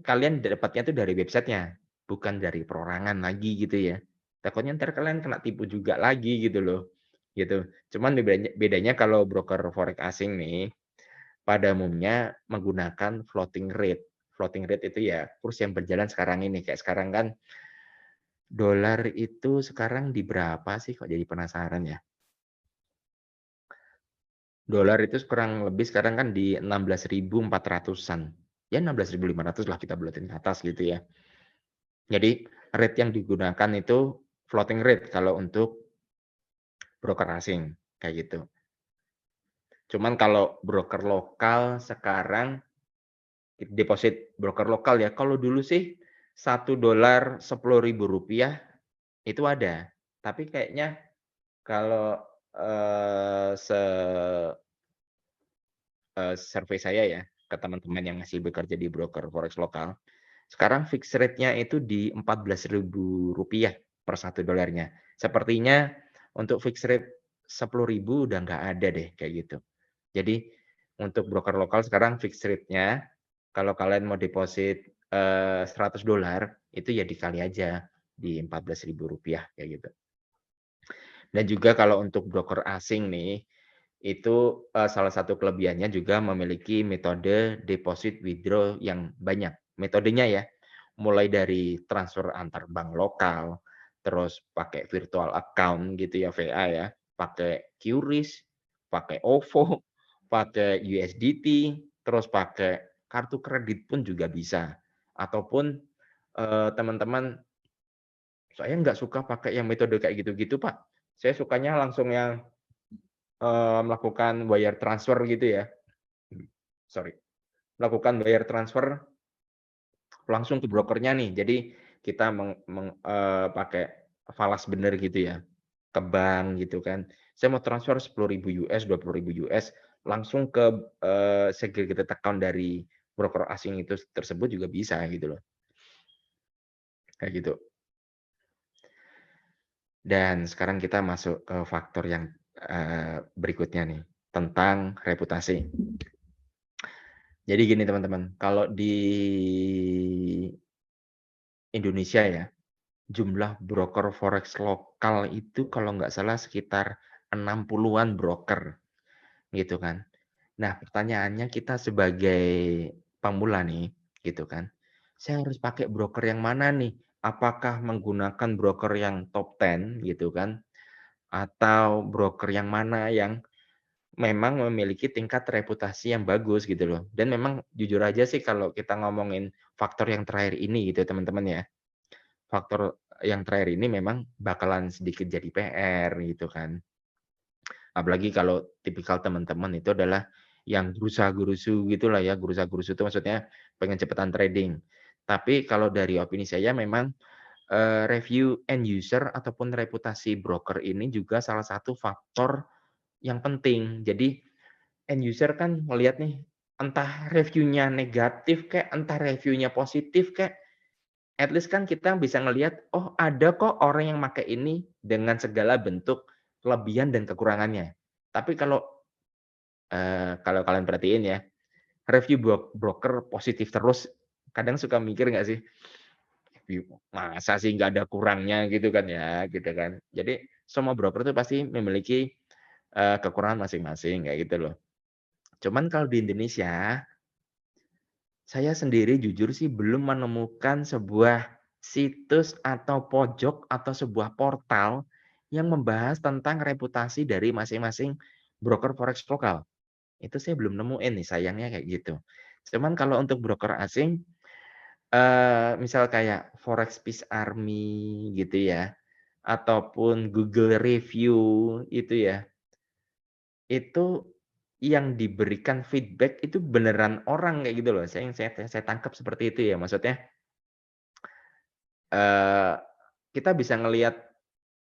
kalian dapatnya itu dari websitenya, bukan dari perorangan lagi gitu ya. Takutnya entar kalian kena tipu juga lagi gitu loh, gitu. Cuman bedanya kalau broker forex asing nih, pada umumnya menggunakan floating rate. Floating rate itu ya kurs yang berjalan sekarang ini, kayak sekarang kan dolar itu sekarang di berapa sih? Kok jadi penasaran ya. Dolar itu kurang lebih sekarang kan di 16.400-an. Ya 16.500 lah kita buletin ke atas gitu ya. Jadi rate yang digunakan itu floating rate kalau untuk broker asing, kayak gitu. Cuman kalau broker lokal sekarang, deposit broker lokal ya, kalau dulu sih $1 Rp10.000 itu ada. Tapi kayaknya kalau, survei saya ya, ke teman-teman yang masih bekerja di broker forex lokal, sekarang fixed rate-nya itu di Rp14.000 per $1. Sepertinya untuk fixed rate 10.000 udah nggak ada deh, kayak gitu. Jadi untuk broker lokal sekarang fixed rate-nya, kalau kalian mau deposit, $100 itu ya dikali aja di Rp14.000 kayak gitu. Dan juga kalau untuk broker asing nih, itu, salah satu kelebihannya juga memiliki metode deposit withdraw yang banyak. Metodenya ya, mulai dari transfer antar bank lokal, terus pakai virtual account gitu ya, VA ya, pakai QRIS, pakai OVO, pakai USDT, terus pakai kartu kredit pun juga bisa. Ataupun, teman-teman, "Saya nggak suka pakai yang metode kayak gitu-gitu, Pak. Saya sukanya langsung yang melakukan wire transfer gitu ya, sorry, melakukan wire transfer langsung ke brokernya nih. Jadi kita pakai falas bener gitu ya, ke bank gitu kan. Saya mau transfer $10.000, $20.000 langsung ke, segregated account dari broker asing itu tersebut juga bisa gitu loh, kayak gitu. Dan sekarang kita masuk ke faktor yang, berikutnya nih, tentang reputasi. Jadi gini teman-teman, kalau di Indonesia ya, jumlah broker forex lokal itu kalau nggak salah sekitar 60-an broker, gitu kan. Nah, pertanyaannya kita sebagai pemula nih, gitu kan, saya harus pakai broker yang mana nih? Apakah menggunakan broker yang top 10 gitu kan, atau broker yang mana yang memang memiliki tingkat reputasi yang bagus gitu loh. Dan memang jujur aja sih kalau kita ngomongin faktor yang terakhir ini gitu ya teman-teman ya. Faktor yang terakhir ini memang bakalan sedikit jadi PR gitu kan. Apalagi kalau tipikal teman-teman itu adalah yang gerusa-gerusu gitulah ya, gerusa-gerusu itu maksudnya pengen cepetan trading. Tapi kalau dari opini saya memang, review end user ataupun reputasi broker ini juga salah satu faktor yang penting. Jadi end user kan ngelihat nih, entah reviewnya negatif kek, entah reviewnya positif kek, at least kan kita bisa ngelihat, oh ada kok orang yang pakai ini dengan segala bentuk kelebihan dan kekurangannya. Tapi kalau kalian perhatiin ya, review broker positif terus, kadang suka mikir nggak sih, masa sih nggak ada kurangnya gitu kan ya, gitu kan. Jadi semua broker itu pasti memiliki, kekurangan masing-masing kayak gitu loh. Cuman kalau di Indonesia, saya sendiri jujur sih belum menemukan sebuah situs atau pojok atau sebuah portal yang membahas tentang reputasi dari masing-masing broker forex lokal. Itu saya belum nemuin nih sayangnya kayak gitu. Cuman kalau untuk broker asing, misal kayak Forex Peace Army gitu ya, ataupun Google Review itu ya, itu yang diberikan feedback itu beneran orang kayak gitu loh. Yang saya tangkap seperti itu ya. Maksudnya, eee, kita bisa ngelihat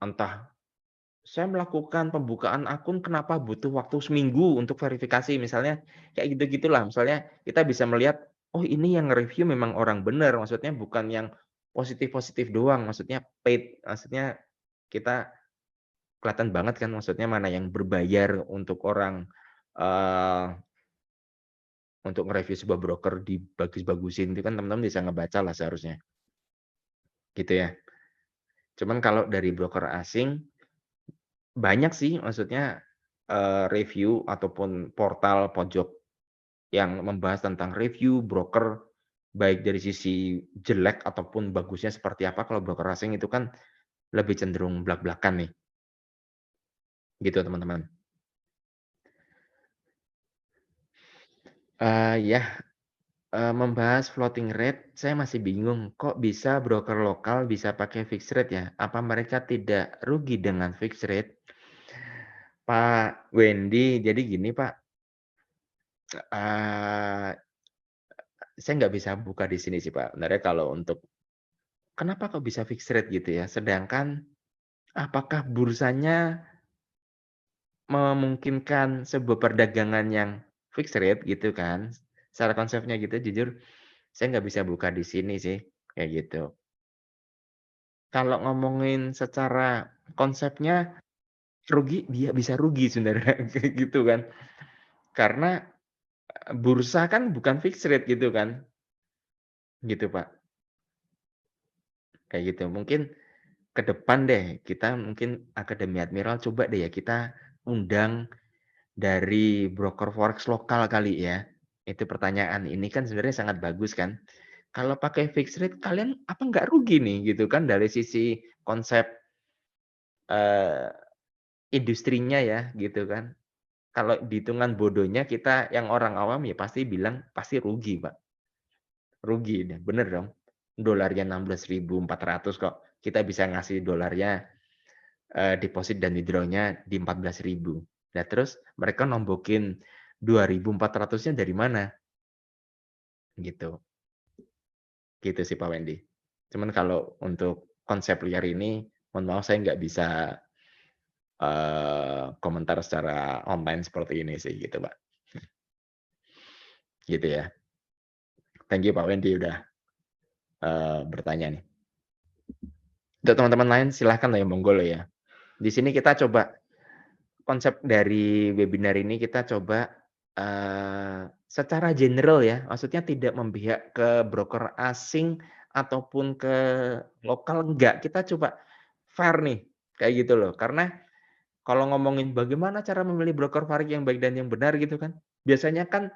entah saya melakukan pembukaan akun kenapa butuh waktu seminggu untuk verifikasi misalnya, kayak gitu-gitulah. Misalnya kita bisa melihat, oh ini yang nge-review memang orang bener, maksudnya bukan yang positif-positif doang, maksudnya paid, maksudnya kita kelihatan banget kan maksudnya mana yang berbayar untuk orang, eee, untuk nge-review sebuah broker dibagus-bagusin itu kan teman-teman bisa ngebaca lah seharusnya, gitu ya. Cuman kalau dari broker asing banyak sih maksudnya, review ataupun portal pojok yang membahas tentang review broker, baik dari sisi jelek ataupun bagusnya seperti apa, kalau broker asing itu kan lebih cenderung blak-blakan nih, gitu teman-teman. Ya, membahas floating rate saya masih bingung, kok bisa broker lokal bisa pakai fixed rate ya? Apa mereka tidak rugi dengan fixed rate? Pak Wendy, jadi gini Pak, eee, saya nggak bisa buka di sini sih Pak, sebenarnya kalau untuk kenapa kok bisa fixed rate gitu ya? Sedangkan apakah bursanya memungkinkan sebuah perdagangan yang fixed rate gitu kan? Secara konsepnya gitu jujur saya nggak bisa buka di sini sih, kayak gitu. Kalau ngomongin secara konsepnya rugi, dia bisa rugi sebenarnya kayak gitu kan. Karena, bursa kan bukan fixed rate gitu kan, gitu Pak, kayak gitu. Mungkin ke depan deh kita mungkin Akademi Admiral coba deh ya kita undang dari broker forex lokal kali ya? Itu pertanyaan, ini kan sebenarnya sangat bagus kan. Kalau pakai fixed rate kalian apa nggak rugi nih gitu kan dari sisi konsep, eee, industrinya ya gitu kan. Kalau dihitungan bodohnya kita yang orang awam ya pasti bilang pasti rugi, Pak. Rugi deh, bener dong. Dolarnya 16.400 kok, kita bisa ngasih dolarnya, deposit dan withdraw-nya di 14.000. Nah terus mereka nombokin 2.400-nya dari mana? Gitu, gitu sih Pak Wendy. Cuman kalau untuk konsep liar ini, mohon maaf saya nggak bisa, komentar secara online seperti ini sih gitu, Pak. Gitu ya. Thank you Pak Wendy udah, bertanya nih. Untuk teman-teman lain silahkan lah ya, monggo loh ya. Di sini kita coba konsep dari webinar ini kita coba, secara general ya, maksudnya tidak memihak ke broker asing ataupun ke lokal, enggak. Kita coba fair nih, kayak gitu loh. Karena kalau ngomongin bagaimana cara memilih broker Forex yang baik dan yang benar gitu kan, biasanya kan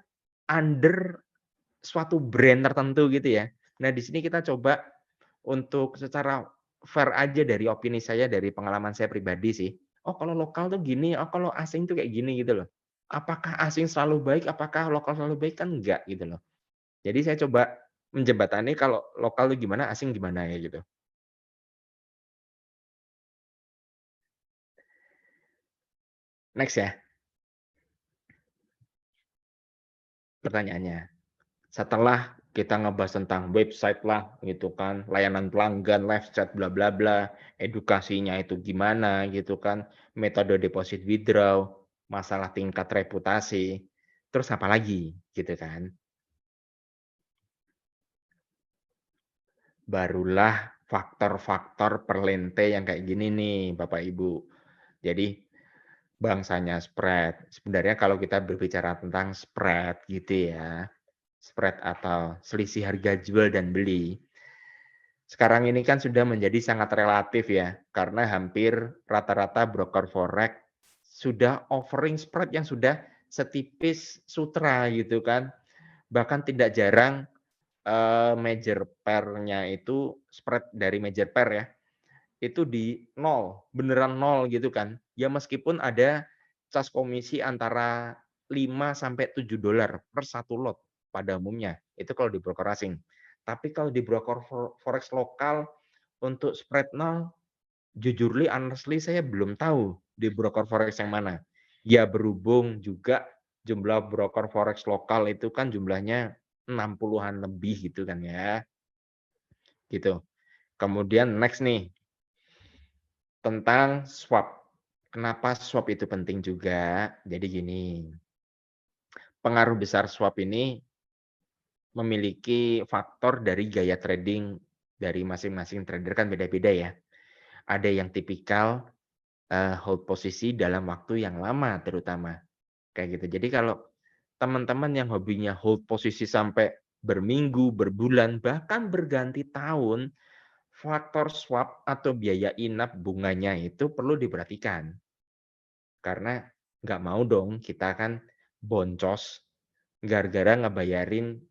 under suatu brand tertentu gitu ya. Nah, di sini kita coba untuk secara fair aja dari opini saya, dari pengalaman saya pribadi sih. Oh, kalau lokal tuh gini, oh kalau asing tuh kayak gini gitu loh. Apakah asing selalu baik, apakah lokal selalu baik, kan enggak gitu loh. Jadi saya coba menjembatani kalau lokal tuh gimana, asing gimana ya gitu. Next ya, pertanyaannya. Setelah kita ngebahas tentang website lah gitu kan, layanan pelanggan, live chat, bla bla bla, edukasinya itu gimana gitu kan, metode deposit withdraw. masalah tingkat reputasi, terus apa lagi, gitu kan. Barulah faktor-faktor perlente yang kayak gini nih, Bapak Ibu. Jadi bangsanya spread. Sebenarnya kalau kita berbicara tentang spread gitu ya, spread atau selisih harga jual dan beli, sekarang ini kan sudah menjadi sangat relatif ya, karena hampir rata-rata broker forex sudah offering spread yang sudah setipis sutra gitu kan. Bahkan tidak jarang, major pair-nya itu spread dari major pair ya, itu di nol, beneran nol gitu kan. Ya meskipun ada cas komisi antara 5 sampai $7 per satu lot pada umumnya, itu kalau di broker asing. Tapi kalau di broker forex lokal untuk spread nol, jujurly honestly saya belum tahu di broker forex yang mana. Ya berhubung juga jumlah broker forex lokal itu kan jumlahnya 60-an lebih gitu kan ya, gitu. Kemudian next nih, tentang swap. Kenapa swap itu penting juga? Jadi gini, pengaruh besar swap ini memiliki faktor dari gaya trading dari masing-masing trader kan beda-beda ya. Ada yang tipikal, hold posisi dalam waktu yang lama terutama, kayak gitu. Jadi kalau teman-teman yang hobinya hold posisi sampai berminggu, berbulan, bahkan berganti tahun, faktor swap atau biaya inap bunganya itu perlu diperhatikan. Karena nggak mau dong kita kan boncos gara-gara ngebayarin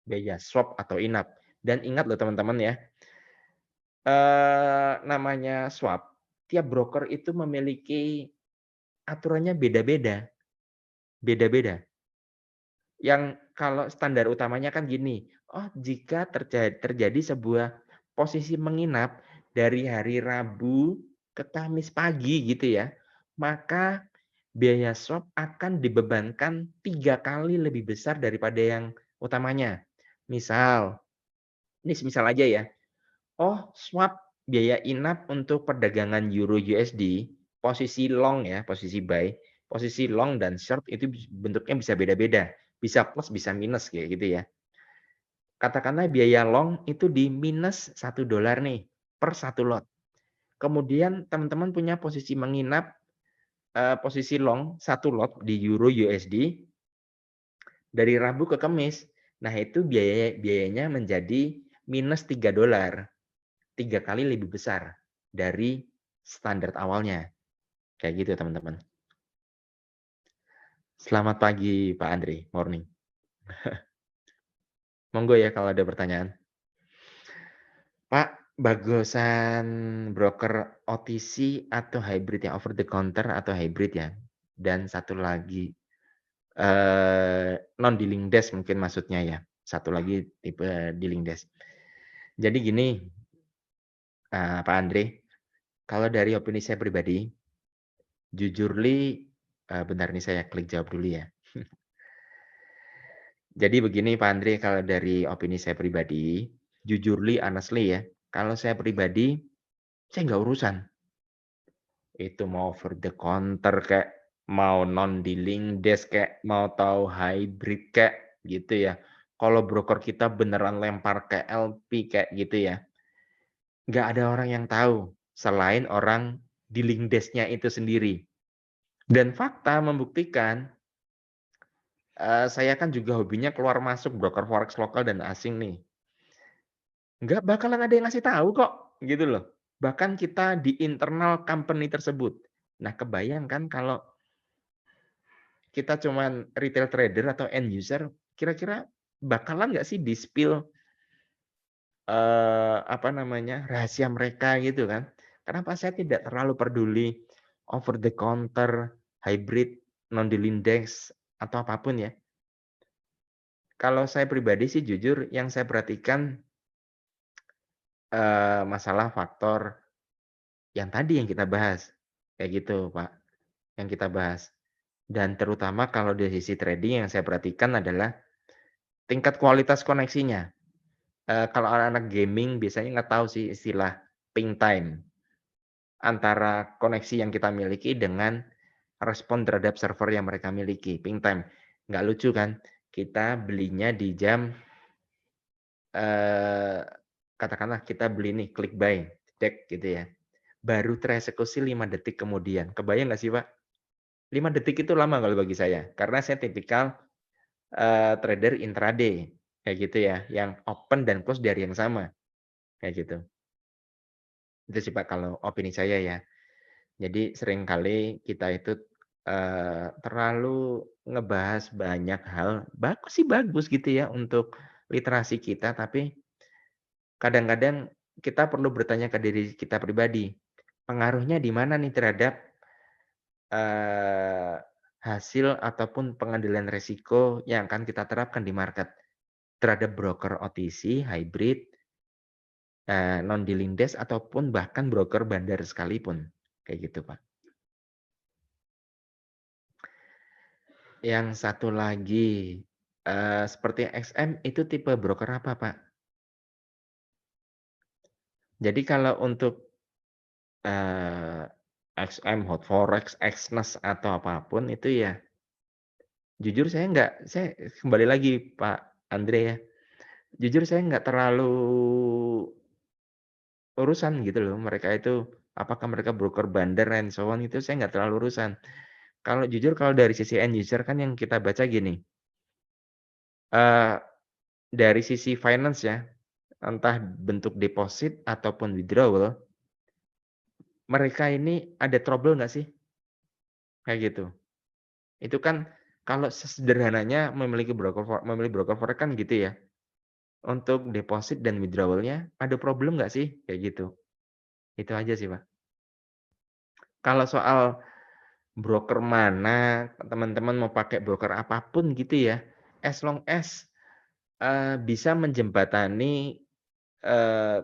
biaya swap atau inap. Dan ingat loh teman-teman ya, namanya swap, tiap broker itu memiliki aturannya beda-beda, beda-beda. Yang kalau standar utamanya kan gini, oh jika terjadi sebuah posisi menginap dari hari Rabu ke Kamis pagi gitu ya, maka biaya swap akan dibebankan 3 kali lebih besar daripada yang utamanya. Misal, ini semisal aja ya, oh swap biaya inap untuk perdagangan Euro USD, posisi long ya, posisi buy, posisi long dan short itu bentuknya bisa beda-beda, bisa plus bisa minus kayak gitu ya. Katakanlah biaya long itu di minus $1 nih per satu lot. Kemudian teman-teman punya posisi menginap, posisi long satu lot di Euro USD dari Rabu ke Kamis. Nah itu biayanya menjadi minus $3. 3 kali lebih besar dari standar awalnya. Kayak gitu teman-teman. Selamat pagi Pak Andre, morning. Monggo ya kalau ada pertanyaan. Pak, bagusan broker OTC atau hybrid ya, over the counter atau hybrid ya? Dan satu lagi, non dealing desk mungkin maksudnya ya. Satu lagi tipe dealing desk. Jadi gini, Pak Andre, kalau dari opini saya pribadi, jujurly, bentar nih saya klik jawab dulu ya. Jadi begini Pak Andre, kalau dari opini saya pribadi, jujurly, honestly ya, kalau saya pribadi, saya nggak urusan. Itu mau over the counter kayak, mau non dealing desk kayak, mau tahu hybrid kayak gitu ya. Kalau broker kita beneran lempar ke LP kayak gitu ya, nggak ada orang yang tahu selain orang dealing desk-nya itu sendiri. Dan fakta membuktikan, saya kan juga hobinya keluar masuk broker forex lokal dan asing nih. Nggak bakalan ada yang ngasih tahu kok, gitu loh. Bahkan kita di internal company tersebut. Nah, kebayang kan kalau kita cuman retail trader atau end user, kira-kira bakalan nggak sih di-spill, apa namanya, rahasia mereka gitu kan. Kenapa saya tidak terlalu peduli over the counter, hybrid, non-dealing desk, atau apapun ya. Kalau saya pribadi sih jujur yang saya perhatikan, masalah faktor yang tadi yang kita bahas, kayak gitu, Pak, yang kita bahas. Dan terutama kalau dari sisi trading yang saya perhatikan adalah tingkat kualitas koneksinya. Kalau anak-anak gaming biasanya nggak tahu sih istilah ping time, antara koneksi yang kita miliki dengan respon terhadap server yang mereka miliki, ping time. Nggak lucu kan, kita belinya di jam, eee, katakanlah kita beli nih, klik buy, jedek gitu ya, baru tereksekusi 5 detik kemudian. Kebayang nggak sih, Pak? 5 detik itu lama kalau bagi saya, karena saya tipikal, trader intraday, kayak gitu ya, yang open dan close di hari yang sama, kayak gitu. Itu sih, Pak, kalau opini saya ya. Jadi seringkali kita itu, terlalu ngebahas banyak hal, bagus sih bagus gitu ya untuk literasi kita, tapi kadang-kadang kita perlu bertanya ke diri kita pribadi, pengaruhnya di mana nih terhadap, eee, hasil ataupun pengendalian resiko yang akan kita terapkan di market, terhadap broker OTC, hybrid, non dealing desk ataupun bahkan broker bandar sekalipun, kayak gitu, Pak. Yang satu lagi, seperti XM itu tipe broker apa, Pak? Jadi kalau untuk, eee, XM, Hot Forex, Exness atau apapun itu ya, jujur saya kembali lagi Pak Andre ya, jujur saya nggak terlalu urusan gitu loh, mereka itu apakah mereka broker bandar and so on itu saya nggak terlalu urusan. Kalau jujur kalau dari sisi end user kan yang kita baca gini, eee, dari sisi finance ya, entah bentuk deposit ataupun withdrawal, mereka ini ada trouble nggak sih? Kayak gitu. Itu kan kalau sesederhananya memilih broker forex kan gitu ya. Untuk deposit dan withdrawal-nya ada problem nggak sih? Kayak gitu. Itu aja sih, Pak. Kalau soal broker mana, teman-teman mau pakai broker apapun gitu ya, as long as, bisa menjembatani, eee,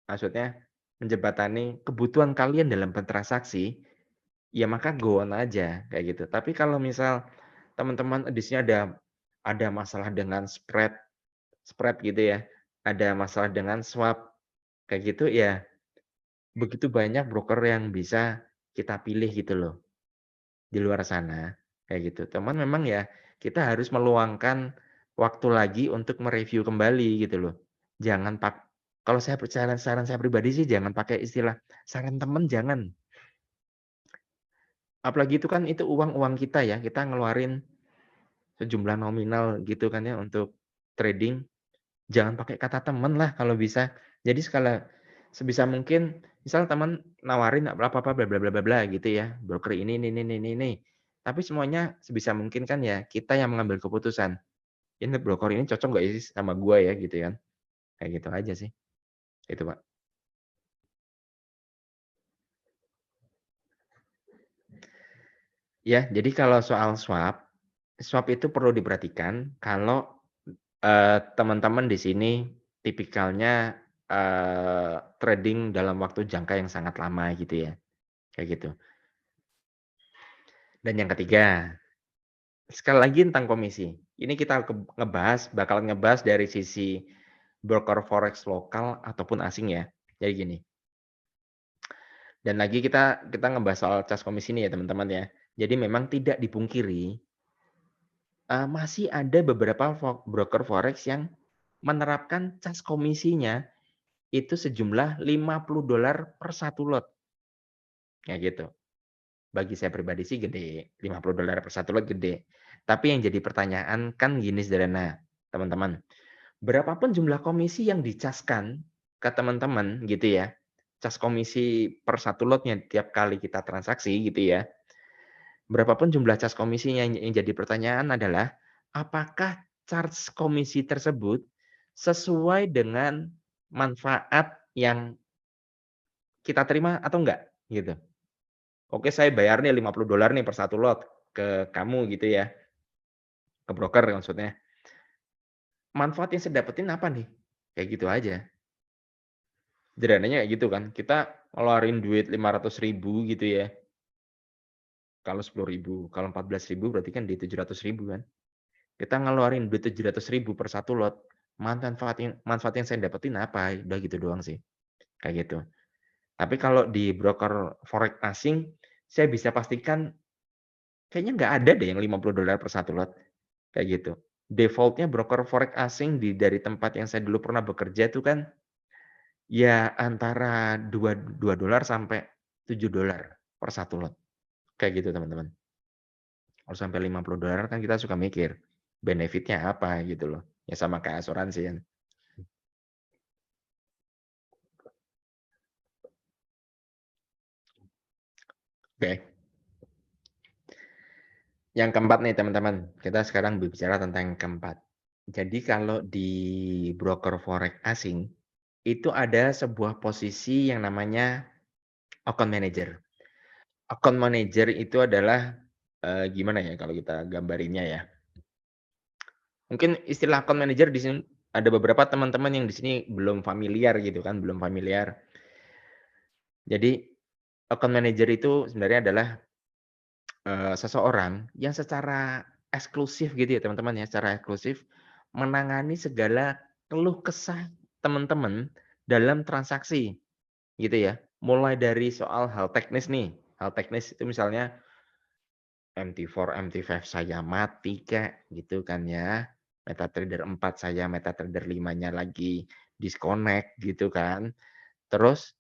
maksudnya menjembatani kebutuhan kalian dalam bertransaksi, ya maka go on aja, kayak gitu. Tapi kalau misal teman-teman di sini ada masalah dengan spread spread gitu ya, ada masalah dengan swap, kayak gitu ya begitu banyak broker yang bisa kita pilih gitu loh, di luar sana, kayak gitu. Cuman memang ya kita harus meluangkan waktu lagi untuk mereview kembali gitu loh. Jangan pak kalau saya saran saran saya pribadi sih jangan pakai istilah saran temen jangan. Apalagi itu kan itu uang-uang kita ya, kita ngeluarin sejumlah nominal gitu kan ya untuk trading, jangan pakai kata temen lah kalau bisa. Jadi sebisa mungkin misal teman nawarin apa-apa bla bla bla bla bla gitu ya, broker ini. Tapi semuanya sebisa mungkin kan ya kita yang mengambil keputusan, "Ini broker ini cocok nggak sih sama gua ya?" Gitu kan. Kayak gitu aja sih, itu Pak. Ya, jadi kalau soal swap, swap itu perlu diperhatikan kalau, teman-teman di sini tipikalnya, trading dalam waktu jangka yang sangat lama gitu ya, kayak gitu. Dan yang ketiga, sekali lagi tentang komisi. Ini kita bakal ngebahas dari sisi broker forex lokal ataupun asing ya. Jadi gini, dan lagi kita ngebahas soal cas komisi ini ya teman-teman ya. Jadi memang tidak dipungkiri, masih ada beberapa broker forex yang menerapkan cas komisinya itu sejumlah $50 per satu lot, kayak gitu. Bagi saya pribadi sih gede, $50 per satu lot gede. Tapi yang jadi pertanyaan kan gini sederhana, teman-teman. Berapapun jumlah komisi yang dicaskan ke teman-teman gitu ya, cas komisi per satu lotnya tiap kali kita transaksi gitu ya, berapapun jumlah cas komisinya yang jadi pertanyaan adalah, apakah charge komisi tersebut sesuai dengan manfaat yang kita terima atau enggak, gitu. Oke saya bayar nih $50 nih per satu lot ke kamu gitu ya, ke broker maksudnya. Manfaat yang saya dapetin apa nih? Kayak gitu aja. Sederhananya kayak gitu kan, kita ngeluarin duit 500.000 gitu ya, kalau 10.000, kalau 14.000 berarti kan di 700.000 kan. Kita ngeluarin duit 700.000 per satu lot, manfaat yang saya dapetin apa? Udah gitu doang sih, kayak gitu. Tapi kalau di broker forex asing, saya bisa pastikan kayaknya nggak ada deh yang $50 per satu lot, kayak gitu. Default-nya broker forex asing dari tempat yang saya dulu pernah bekerja itu kan, ya antara dua dolar sampai $7 per satu lot, kayak gitu teman-teman. Kalau sampai $50 kan kita suka mikir, benefit-nya apa gitu loh, ya sama kayak asuransi kan. Oke, yang keempat nih teman-teman, kita sekarang berbicara tentang yang keempat. Jadi kalau di broker forex asing, itu ada sebuah posisi yang namanya account manager. Account manager itu adalah, gimana ya kalau kita gambarinnya ya, mungkin istilah account manager di sini ada beberapa teman-teman yang di sini belum familiar gitu kan, belum familiar. Jadi account manager itu sebenarnya adalah, seseorang yang secara eksklusif gitu ya teman-teman ya, secara eksklusif menangani segala keluh kesah teman-teman dalam transaksi gitu ya. Mulai dari soal hal teknis nih, hal teknis itu misalnya MT4, MT5 saya mati kek, gitu kan ya. MetaTrader 4 saya, MetaTrader 5-nya lagi disconnect gitu kan. Terus,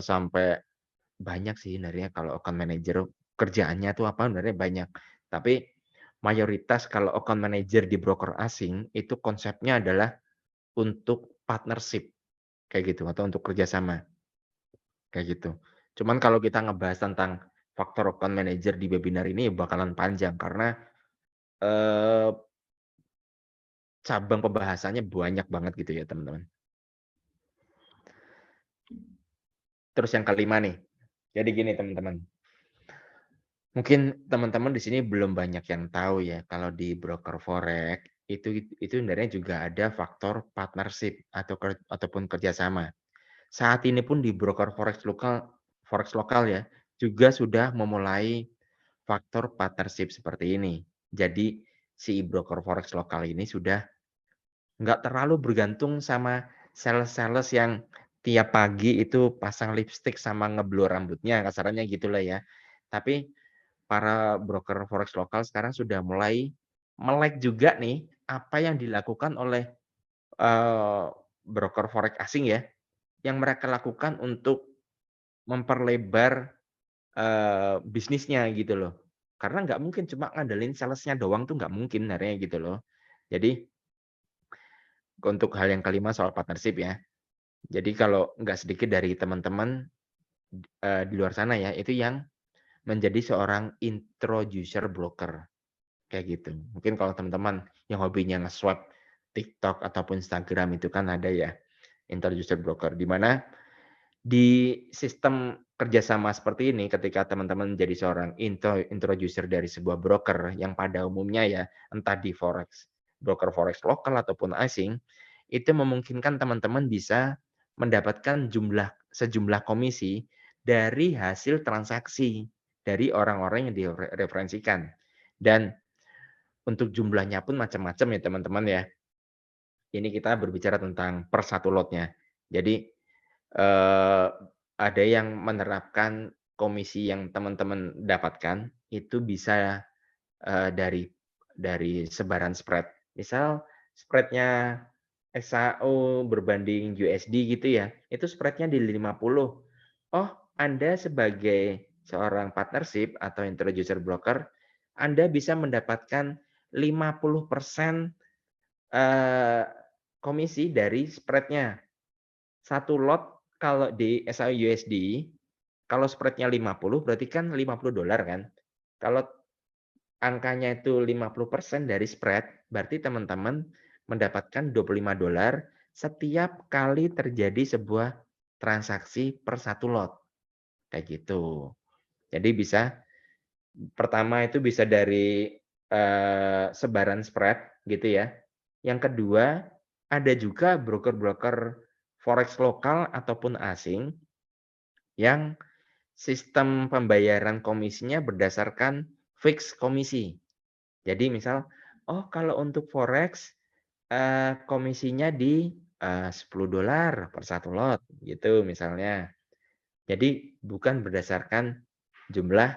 sampai banyak sih sebenarnya kalau account manager kerjaannya tuh apa sebenarnya banyak. Tapi mayoritas kalau account manager di broker asing itu konsepnya adalah untuk partnership kayak gitu atau untuk kerjasama kayak gitu. Cuman kalau kita ngebahas tentang faktor account manager di webinar ini bakalan panjang karena Eee, cabang pembahasannya banyak banget gitu ya, teman-teman. Terus yang kelima nih, jadi gini teman-teman, mungkin teman-teman di sini belum banyak yang tahu ya, kalau di broker forex itu sebenarnya juga ada faktor partnership ataupun kerjasama. Saat ini pun di broker forex lokal ya, juga sudah memulai faktor partnership seperti ini. Jadi si broker forex lokal ini sudah nggak terlalu bergantung sama sales-sales yang tiap pagi itu pasang lipstik sama nge-blur rambutnya, kasarannya gitulah ya. Tapi para broker forex lokal sekarang sudah mulai melek juga nih, apa yang dilakukan oleh, eee, broker forex asing ya, yang mereka lakukan untuk memperlebar, bisnisnya gitu loh. Karena nggak mungkin cuma ngandelin sales-nya doang tuh nggak mungkin sebenarnya gitu loh. Jadi untuk hal yang kelima soal partnership ya. Jadi kalau nggak sedikit dari teman-teman, di luar sana ya, itu yang menjadi seorang introducer broker, kayak gitu. Mungkin kalau teman-teman yang hobinya nge-swipe TikTok ataupun Instagram itu kan ada ya, introducer broker, di mana di sistem kerjasama seperti ini ketika teman-teman menjadi seorang introducer dari sebuah broker yang pada umumnya ya, entah di forex, broker forex lokal ataupun asing, itu memungkinkan teman-teman bisa mendapatkan sejumlah komisi dari hasil transaksi dari orang-orang yang direferensikan. Dan untuk jumlahnya pun macam-macam ya teman-teman ya. Ini kita berbicara tentang per satu lotnya. Jadi, ada yang menerapkan komisi yang teman-teman dapatkan itu bisa, dari sebaran spread. Misal spread-nya XAU berbanding USD gitu ya, itu spread-nya di 50. Oh, Anda sebagai seorang partnership atau introducer broker, Anda bisa mendapatkan 50% komisi dari spread-nya. Satu lot kalau di SAU-USD, kalau spread-nya 50 berarti kan $50 kan. Kalau angkanya itu 50% dari spread, berarti teman-teman mendapatkan $25 setiap kali terjadi sebuah transaksi per satu lot, kayak gitu. Jadi bisa pertama itu bisa dari, sebaran spread gitu ya. Yang kedua, ada juga broker-broker forex lokal ataupun asing yang sistem pembayaran komisinya berdasarkan fix komisi. Jadi misal, oh kalau untuk forex, komisinya di, $10 per satu lot gitu misalnya. Jadi bukan berdasarkan jumlah,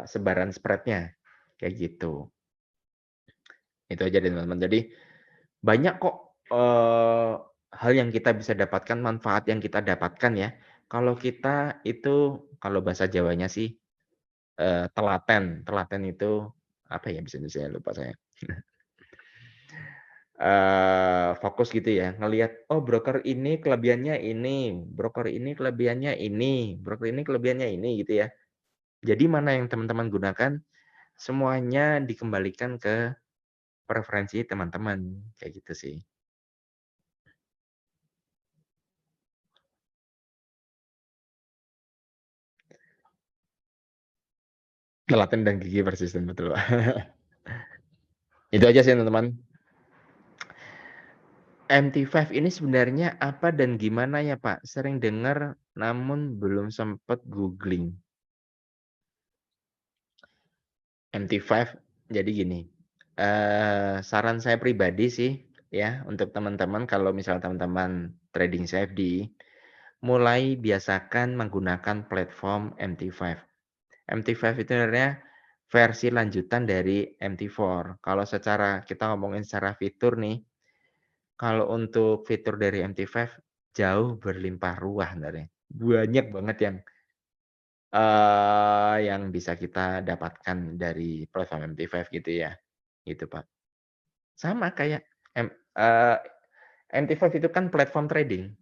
sebaran spread-nya, kayak gitu. Itu aja deh teman-teman. Jadi banyak kok, hal yang kita bisa dapatkan, manfaat yang kita dapatkan ya, kalau kita itu kalau bahasa Jawanya sih, telaten. Telaten itu apa ya bahasa Indonesianya, lupa saya. Fokus gitu ya, ngelihat, oh broker ini kelebihannya ini, broker ini kelebihannya ini, broker ini kelebihannya ini, gitu ya. Jadi mana yang teman-teman gunakan, semuanya dikembalikan ke preferensi teman-teman, kayak gitu sih. Telaten dan gigi persisten, betul. Itu aja sih teman-teman. MT5 ini sebenarnya apa dan gimana ya Pak? Sering dengar namun belum sempat googling. MT5 jadi gini, saran saya pribadi sih ya untuk teman-teman kalau misal teman-teman trading CFD, mulai biasakan menggunakan platform MT5. MT5 itu sebenarnya versi lanjutan dari MT4. Kalau secara kita ngomongin secara fitur nih, kalau untuk fitur dari MT5 jauh berlimpah ruah sebenarnya. Banyak banget yang bisa kita dapatkan dari platform MT5 gitu ya, gitu Pak. Sama kayak eee, MT5 itu kan platform trading,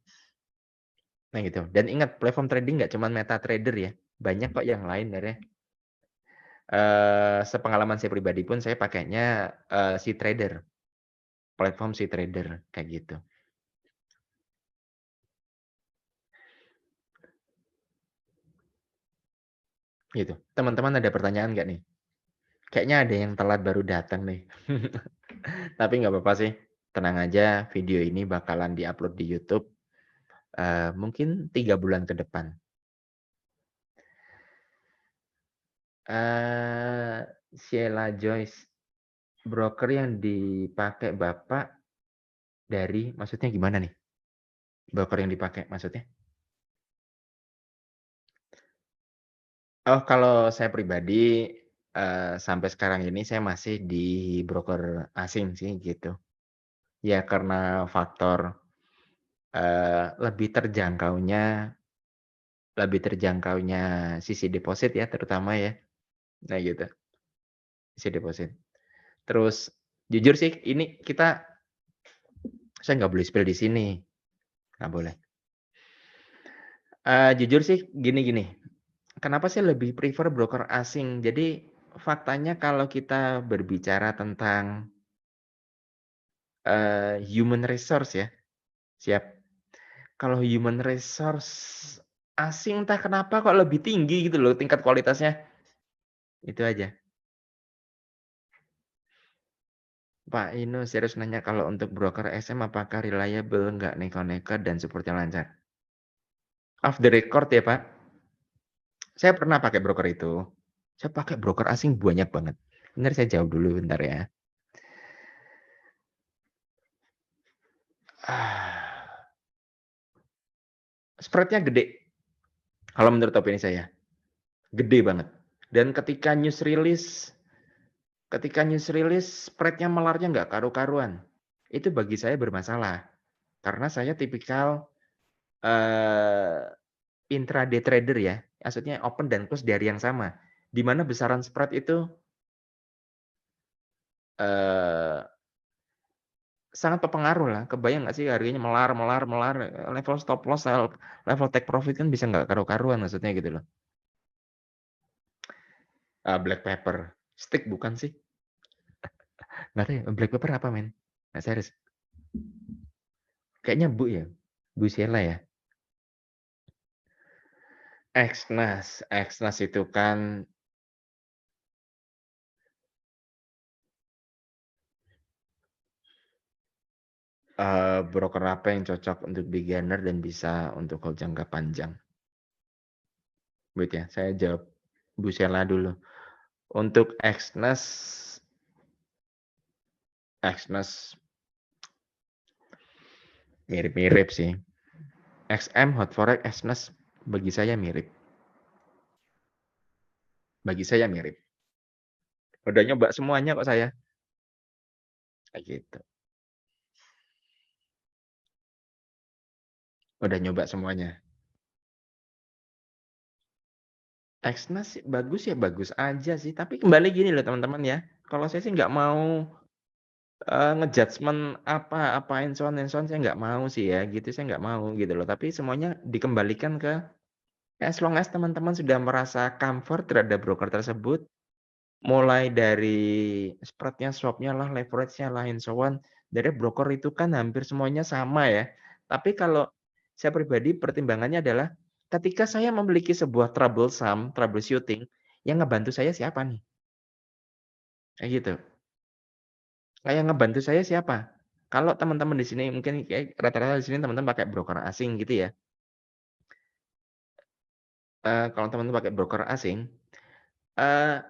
nah gitu. Dan ingat platform trading nggak cuman MetaTrader ya, banyak kok yang lain sebenarnya. Sepengalaman saya pribadi pun saya pakainya, CTrader, platform CTrader, kayak gitu, gitu. Teman-teman ada pertanyaan nggak nih? Kayaknya ada yang telat baru datang nih. Tapi nggak apa-apa sih, tenang aja video ini bakalan di-upload di YouTube, mungkin 3 bulan ke depan. Sheila Joyce, broker yang dipakai Bapak maksudnya gimana nih? Broker yang dipakai maksudnya? Oh, kalau saya pribadi, sampai sekarang ini saya masih di broker asing sih gitu. Ya karena faktor, lebih terjangkaunya sisi deposit ya terutama ya. Nah gitu, sisi deposit. Terus jujur sih ini saya nggak boleh spill di sini, nggak boleh. Jujur sih gini, kenapa sih lebih prefer broker asing? Jadi faktanya kalau kita berbicara tentang, human resource ya, siap. Kalau human resource asing entah kenapa kok lebih tinggi gitu loh tingkat kualitasnya, itu aja. Pak Inu serius nanya kalau untuk broker SM apakah reliable, nggak neko-neko dan support-nya lancar? Off the record ya Pak, saya pernah pakai broker itu. Saya pakai broker asing banyak banget. Bentar saya jawab dulu bentar ya. Ah, spread-nya gede, kalau menurut opini saya, gede banget. Dan ketika news release spread-nya melarnya nggak karu-karuan. Itu bagi saya bermasalah, karena saya tipikal, eee, intraday trader ya, maksudnya open dan close di hari yang sama, di mana besaran spread itu, eee, sangat berpengaruh lah. Kebayang nggak sih harganya melar melar melar, level stop loss, level take profit kan bisa nggak karu-karuan maksudnya gitu loh. Black pepper, stick bukan sih? Nggak tahu ya, black pepper apa men? Nggak serius. Kayaknya Bu ya? Bu Sheila ya? Exnas itu kan, broker apa yang cocok untuk beginner dan bisa untuk hold jangka panjang? Wait ya, saya jawab Bu Sheila dulu. Untuk Exnes mirip-mirip sih. XM, Hot Forex, Exnes bagi saya mirip. Bagi saya mirip. Udah nyoba semuanya kok saya, kayak gitu. Udah nyoba semuanya. Exnes sih bagus aja sih, tapi kembali gini loh teman-teman ya, kalau saya sih nggak mau, nge-judgement apain so on and so on, saya nggak mau sih ya, gitu, saya nggak mau gitu loh. Tapi semuanya dikembalikan ke as long as teman-teman sudah merasa comfort terhadap broker tersebut, mulai dari spread-nya, swap-nya lah, leverage-nya lah, and so on, dari broker itu kan hampir semuanya sama ya. Tapi kalau saya pribadi pertimbangannya adalah, ketika saya memiliki sebuah troubleshooting, yang ngebantu saya siapa nih? Kayak gitu. Yang ngebantu saya siapa? Kalau teman-teman di sini mungkin kayak rata-rata di sini teman-teman pakai broker asing gitu ya. Kalau teman-teman pakai broker asing, eee,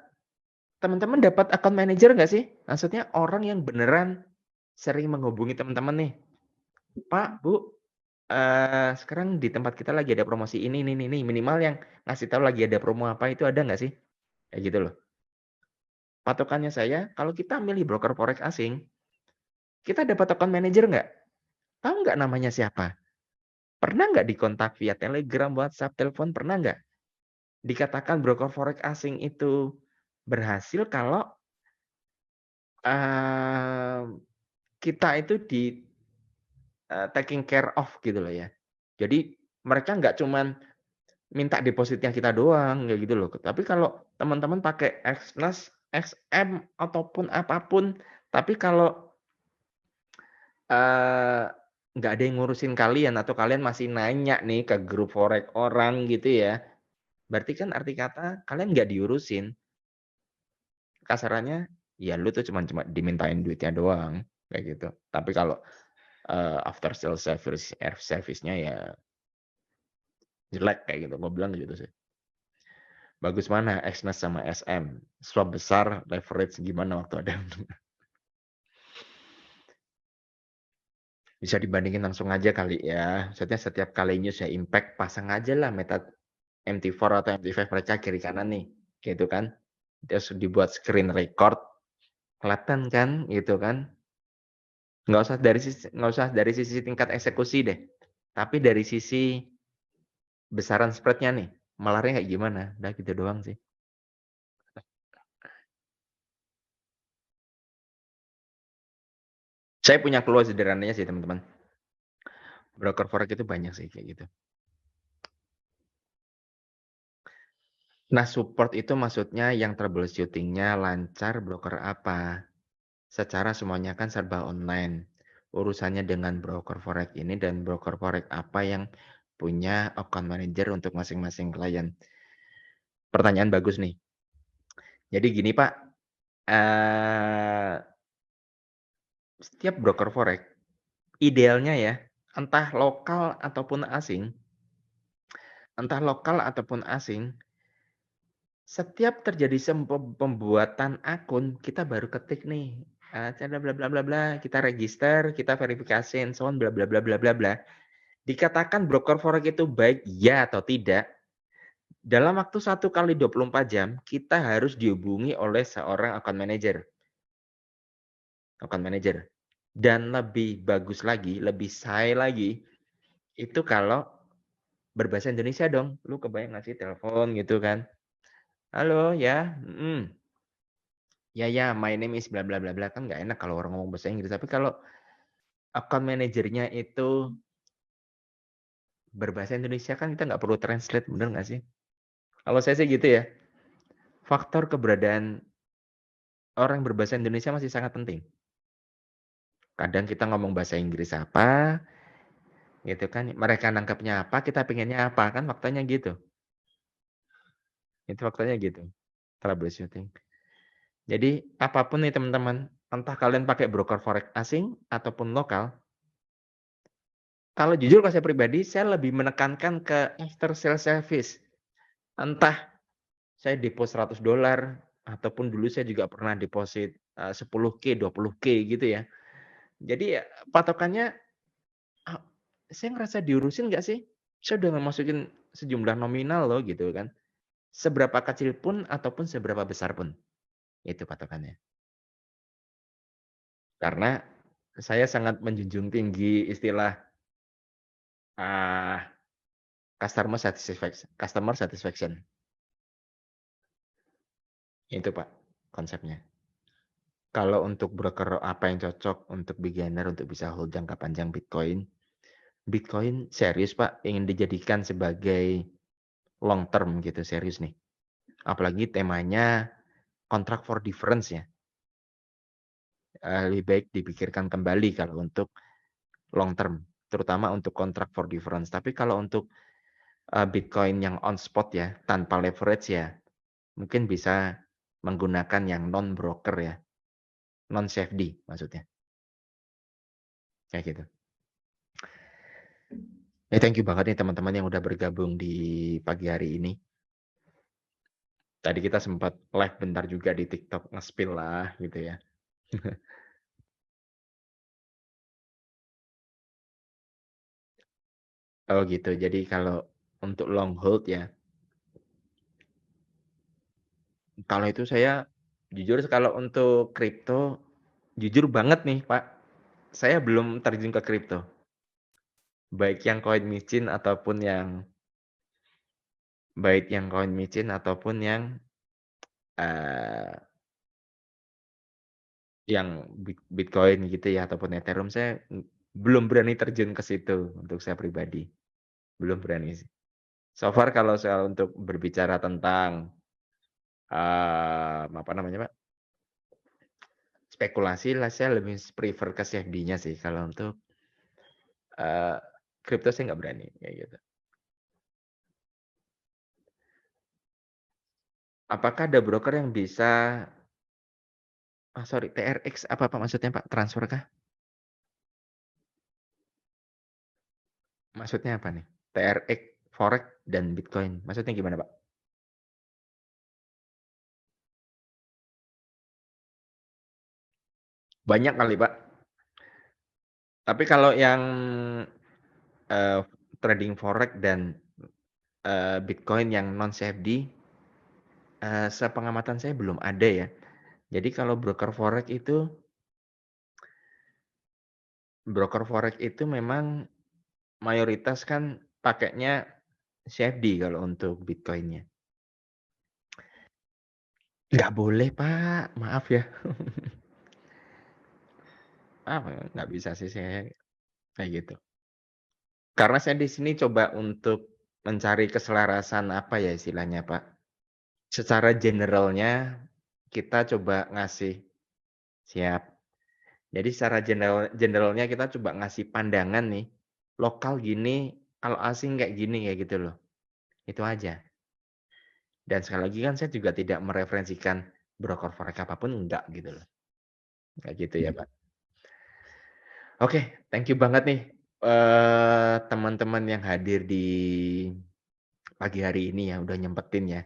teman-teman dapat account manager nggak sih? Maksudnya orang yang beneran sering menghubungi teman-teman nih, "Pak, Bu, sekarang di tempat kita lagi ada promosi ini," minimal yang ngasih tahu lagi ada promo apa itu ada nggak sih? Kayak gitu loh. Patokannya saya, kalau kita milih broker forex asing, kita dapat account manager nggak? Tahu nggak namanya siapa? Pernah nggak dikontak via Telegram, WhatsApp, telepon, pernah nggak? Dikatakan broker forex asing itu berhasil kalau, eee, kita itu taking care of gitu loh ya. Jadi mereka nggak cuman minta depositnya kita doang, kayak gitu loh. Tapi kalau teman-teman pakai Exness, XM, ataupun apapun, tapi kalau, eee, nggak ada yang ngurusin kalian atau kalian masih nanya nih ke grup forex orang gitu ya, berarti kan arti kata kalian nggak diurusin. Kasarannya, ya lu tuh cuma dimintain duitnya doang, kayak gitu. Tapi kalau, after sales service-nya ya jelek kayak gitu, gua bilang gitu sih. Bagus mana Exness sama SM? Swap besar, leverage gimana waktu ada bisa dibandingin langsung aja kali ya. Maksudnya setiap kali news ya impact, pasang aja lah MT4 atau MT5 mereka kiri kanan nih, gitu kan. Terus dibuat screen record, kelihatan kan, gitu kan. Nggak usah dari sisi tingkat eksekusi deh, tapi dari sisi besaran spread-nya nih, malarnya kayak gimana, udah gitu doang sih. Saya punya clue sederhananya sih teman-teman, broker forex itu banyak sih kayak gitu. Nah support itu maksudnya yang troubleshooting-nya lancar broker apa, secara semuanya kan serba online, urusannya dengan broker forex ini dan broker forex apa yang punya account manager untuk masing-masing klien. Pertanyaan bagus nih. Jadi gini Pak, eee, setiap broker forex idealnya ya, entah lokal ataupun asing setiap terjadi pembuatan akun, kita baru ketik nih, cara bla bla bla bla, kita register, kita verifikasi and so on bla bla bla bla bla bla. Dikatakan broker forex itu baik, ya atau tidak, dalam waktu 1 kali 24 jam, kita harus dihubungi oleh seorang account manager. Dan lebih bagus lagi, lebih say lagi, itu kalau berbahasa Indonesia dong. Lu kebayang nggak sih telepon gitu kan, "Halo ya, ya, my name is bla bla bla bla," kan nggak enak kalau orang ngomong bahasa Inggris. Tapi kalau account manajernya itu berbahasa Indonesia kan kita nggak perlu translate, bener nggak sih? Kalau saya sih gitu ya, faktor keberadaan orang berbahasa Indonesia masih sangat penting. Kadang kita ngomong bahasa Inggris apa, gitu kan, mereka nangkepnya apa, kita pengennya apa, kan faktanya gitu. Itu faktanya gitu, troubleshooting. Jadi apapun nih teman-teman, entah kalian pakai broker forex asing ataupun lokal, kalau jujur kalau saya pribadi, saya lebih menekankan ke after sales service. Entah saya deposit $100 ataupun dulu saya juga pernah deposit, 10K, 20K gitu ya. Jadi ya patokannya, ah, saya ngerasa diurusin nggak sih? Saya udah ngemasukin sejumlah nominal loh gitu kan. seberapa kecil pun ataupun seberapa besar pun, itu patokannya. Karena saya sangat menjunjung tinggi istilah, ah, customer satisfaction, itu Pak, konsepnya. Kalau untuk broker apa yang cocok untuk beginner untuk bisa hold jangka panjang Bitcoin, Bitcoin serius Pak, ingin dijadikan sebagai long term gitu, serius nih. Apalagi temanya contract for difference ya, lebih baik dipikirkan kembali kalau untuk long term, terutama untuk contract for difference. Tapi kalau untuk, Bitcoin yang on spot ya, tanpa leverage ya, mungkin bisa menggunakan yang non broker ya, non CFD maksudnya, kayak gitu. Thank you banget nih teman-teman yang udah bergabung di pagi hari ini. Tadi kita sempat live bentar juga di TikTok, nge-spill lah gitu ya. Oh gitu, jadi kalau untuk long hold ya, kalau itu saya jujur kalau untuk kripto, jujur banget nih Pak, saya belum terjun ke kripto. Baik yang koin micin ataupun yang koin micin ataupun eee, yang Bitcoin gitu ya ataupun Ethereum, saya belum berani terjun ke situ untuk saya pribadi, belum berani sih. So far kalau soal untuk berbicara tentang, apa namanya Pak, spekulasi lah saya lebih prefer ke CFD-nya sih kalau untuk, eee, kripto saya nggak berani, kayak gitu. Apakah ada broker yang bisa sorry, TRX apa Pak maksudnya Pak? Transfer kah? Maksudnya apa nih? TRX, Forex, dan Bitcoin, maksudnya gimana Pak? Banyak kali Pak, tapi kalau yang, eee, trading Forex dan, Bitcoin yang non CFD, sepengamatan saya belum ada ya. Jadi kalau broker Forex itu memang mayoritas kan pakainya CFD kalau untuk Bitcoin-nya. Nggak boleh Pak, maaf ya. Nggak bisa sih saya kayak gitu. Karena saya di sini coba untuk mencari keselarasan, apa ya istilahnya Pak, secara generalnya kita coba ngasih siap. Jadi secara generalnya kita coba ngasih pandangan nih, lokal gini, kalau asing kayak gini, kayak gitu loh, itu aja. Dan sekali lagi kan saya juga tidak mereferensikan broker forex apapun, enggak gitu loh, kayak gitu ya, Pak. Oke, thank you banget nih, teman-teman yang hadir di pagi hari ini ya, udah nyempetin ya.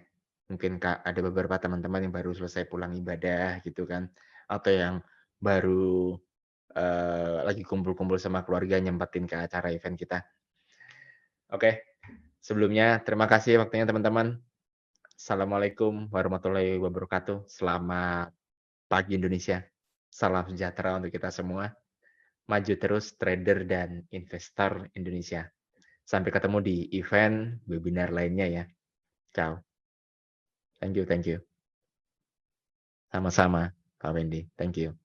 Mungkin ada beberapa teman-teman yang baru selesai pulang ibadah gitu kan, atau yang baru, lagi kumpul-kumpul sama keluarga nyempetin ke acara event kita. Oke, sebelumnya terima kasih waktunya teman-teman. Assalamualaikum warahmatullahi wabarakatuh. Selamat pagi Indonesia. Salam sejahtera untuk kita semua. Maju terus trader dan investor Indonesia. Sampai ketemu di event webinar lainnya ya. Ciao. Thank you thank you. Sama-sama, Pak Wendy. Thank you.